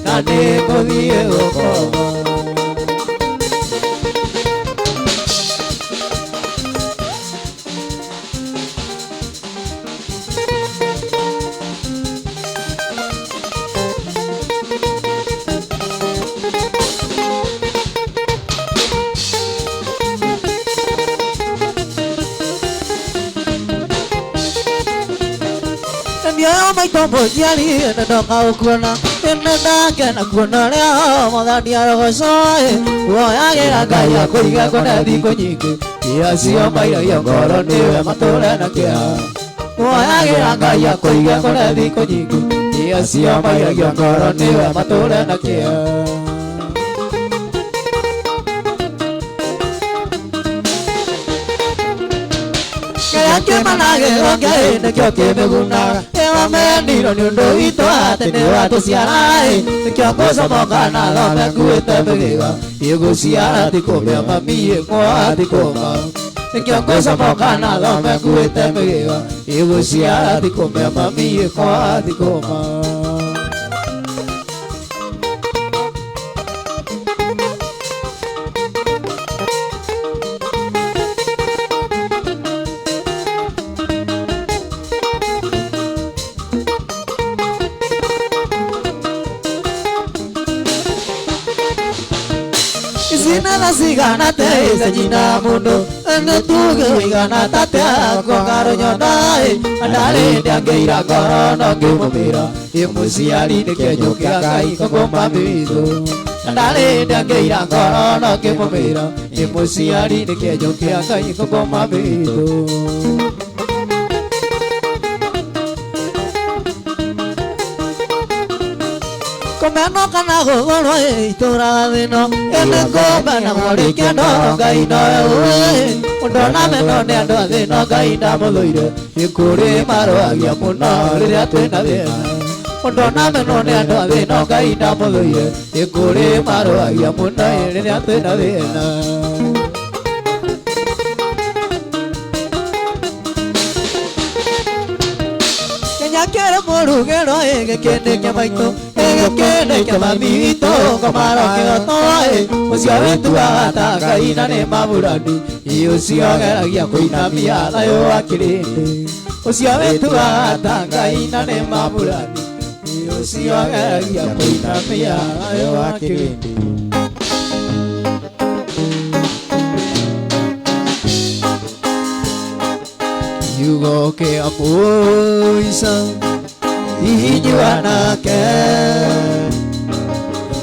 na nĩngũthiĩ gũkoma. Maito mũciari nĩndoka gũkuona nĩndakena kuona ũrĩa mũthania rogocoĩ woyagĩra Ngai akũiga kũne thikũ nyingĩ iria cio mairagia ngoro nĩwe matũre na kĩeha. Woyagĩra Ngai akũiga kũne thikũ nyingĩ iria cio mairagia ngoro nĩwe matũre na kĩeha. kaya kemanage oke nekyo kemegunaga ewa meniro nyundo ito atene watu siarai nekyo kosa mokana lome kuete megega yego siara tikome mami kwa tikoma nekyo kosa mokana lome kuete megega yego siara tikome mami kwa tikoma. Sina la sigana te sajina mundo ene tuge igana tate kongaro nyonai andale ndangeira korono ngimumira imusiari nekejo kiakai kongoma mizo andale ndangeira korono ngimumira imusiari nekejo kiakai kongoma mizo. Komeno kana gogoro itora dino ene komena morikeno gaino e undona meno ne ando dino gaina moloire ikure maro agia muno riria twina thina undona meno ne ando dino gaina moloire ikure maro agia muno riria twina thina. Quiero morugero ege kene ke maito ege kene ke mamito komaro ke otoe usio vetua ta kaina ne maburani i usio geragia kuina miala yo akirinde usio vetua ta kaina ne maburani i usio geragia kuina miala yo akirinde. Yugo ke apoisa ijuanake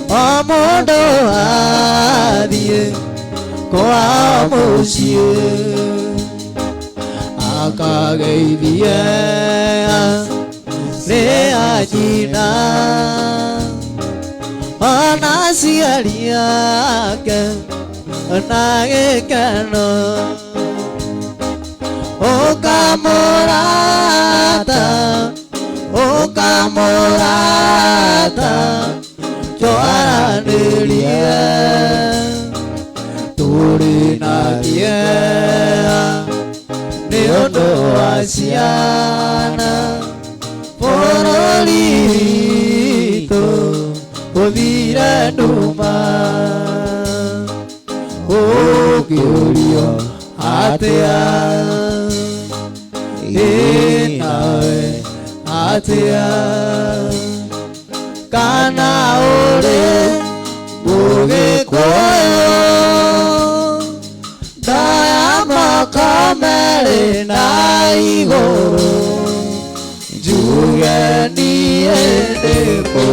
amodo adie ko amosie akageithie le ajina anasiariake anagekano Okamorata Joaranelia Turinagia Neondo Asiana Porolito Podira Numa O Giulio Atea Inae Atea Kana ore Buge koyo Daya makamere na igoro Juge ni ende po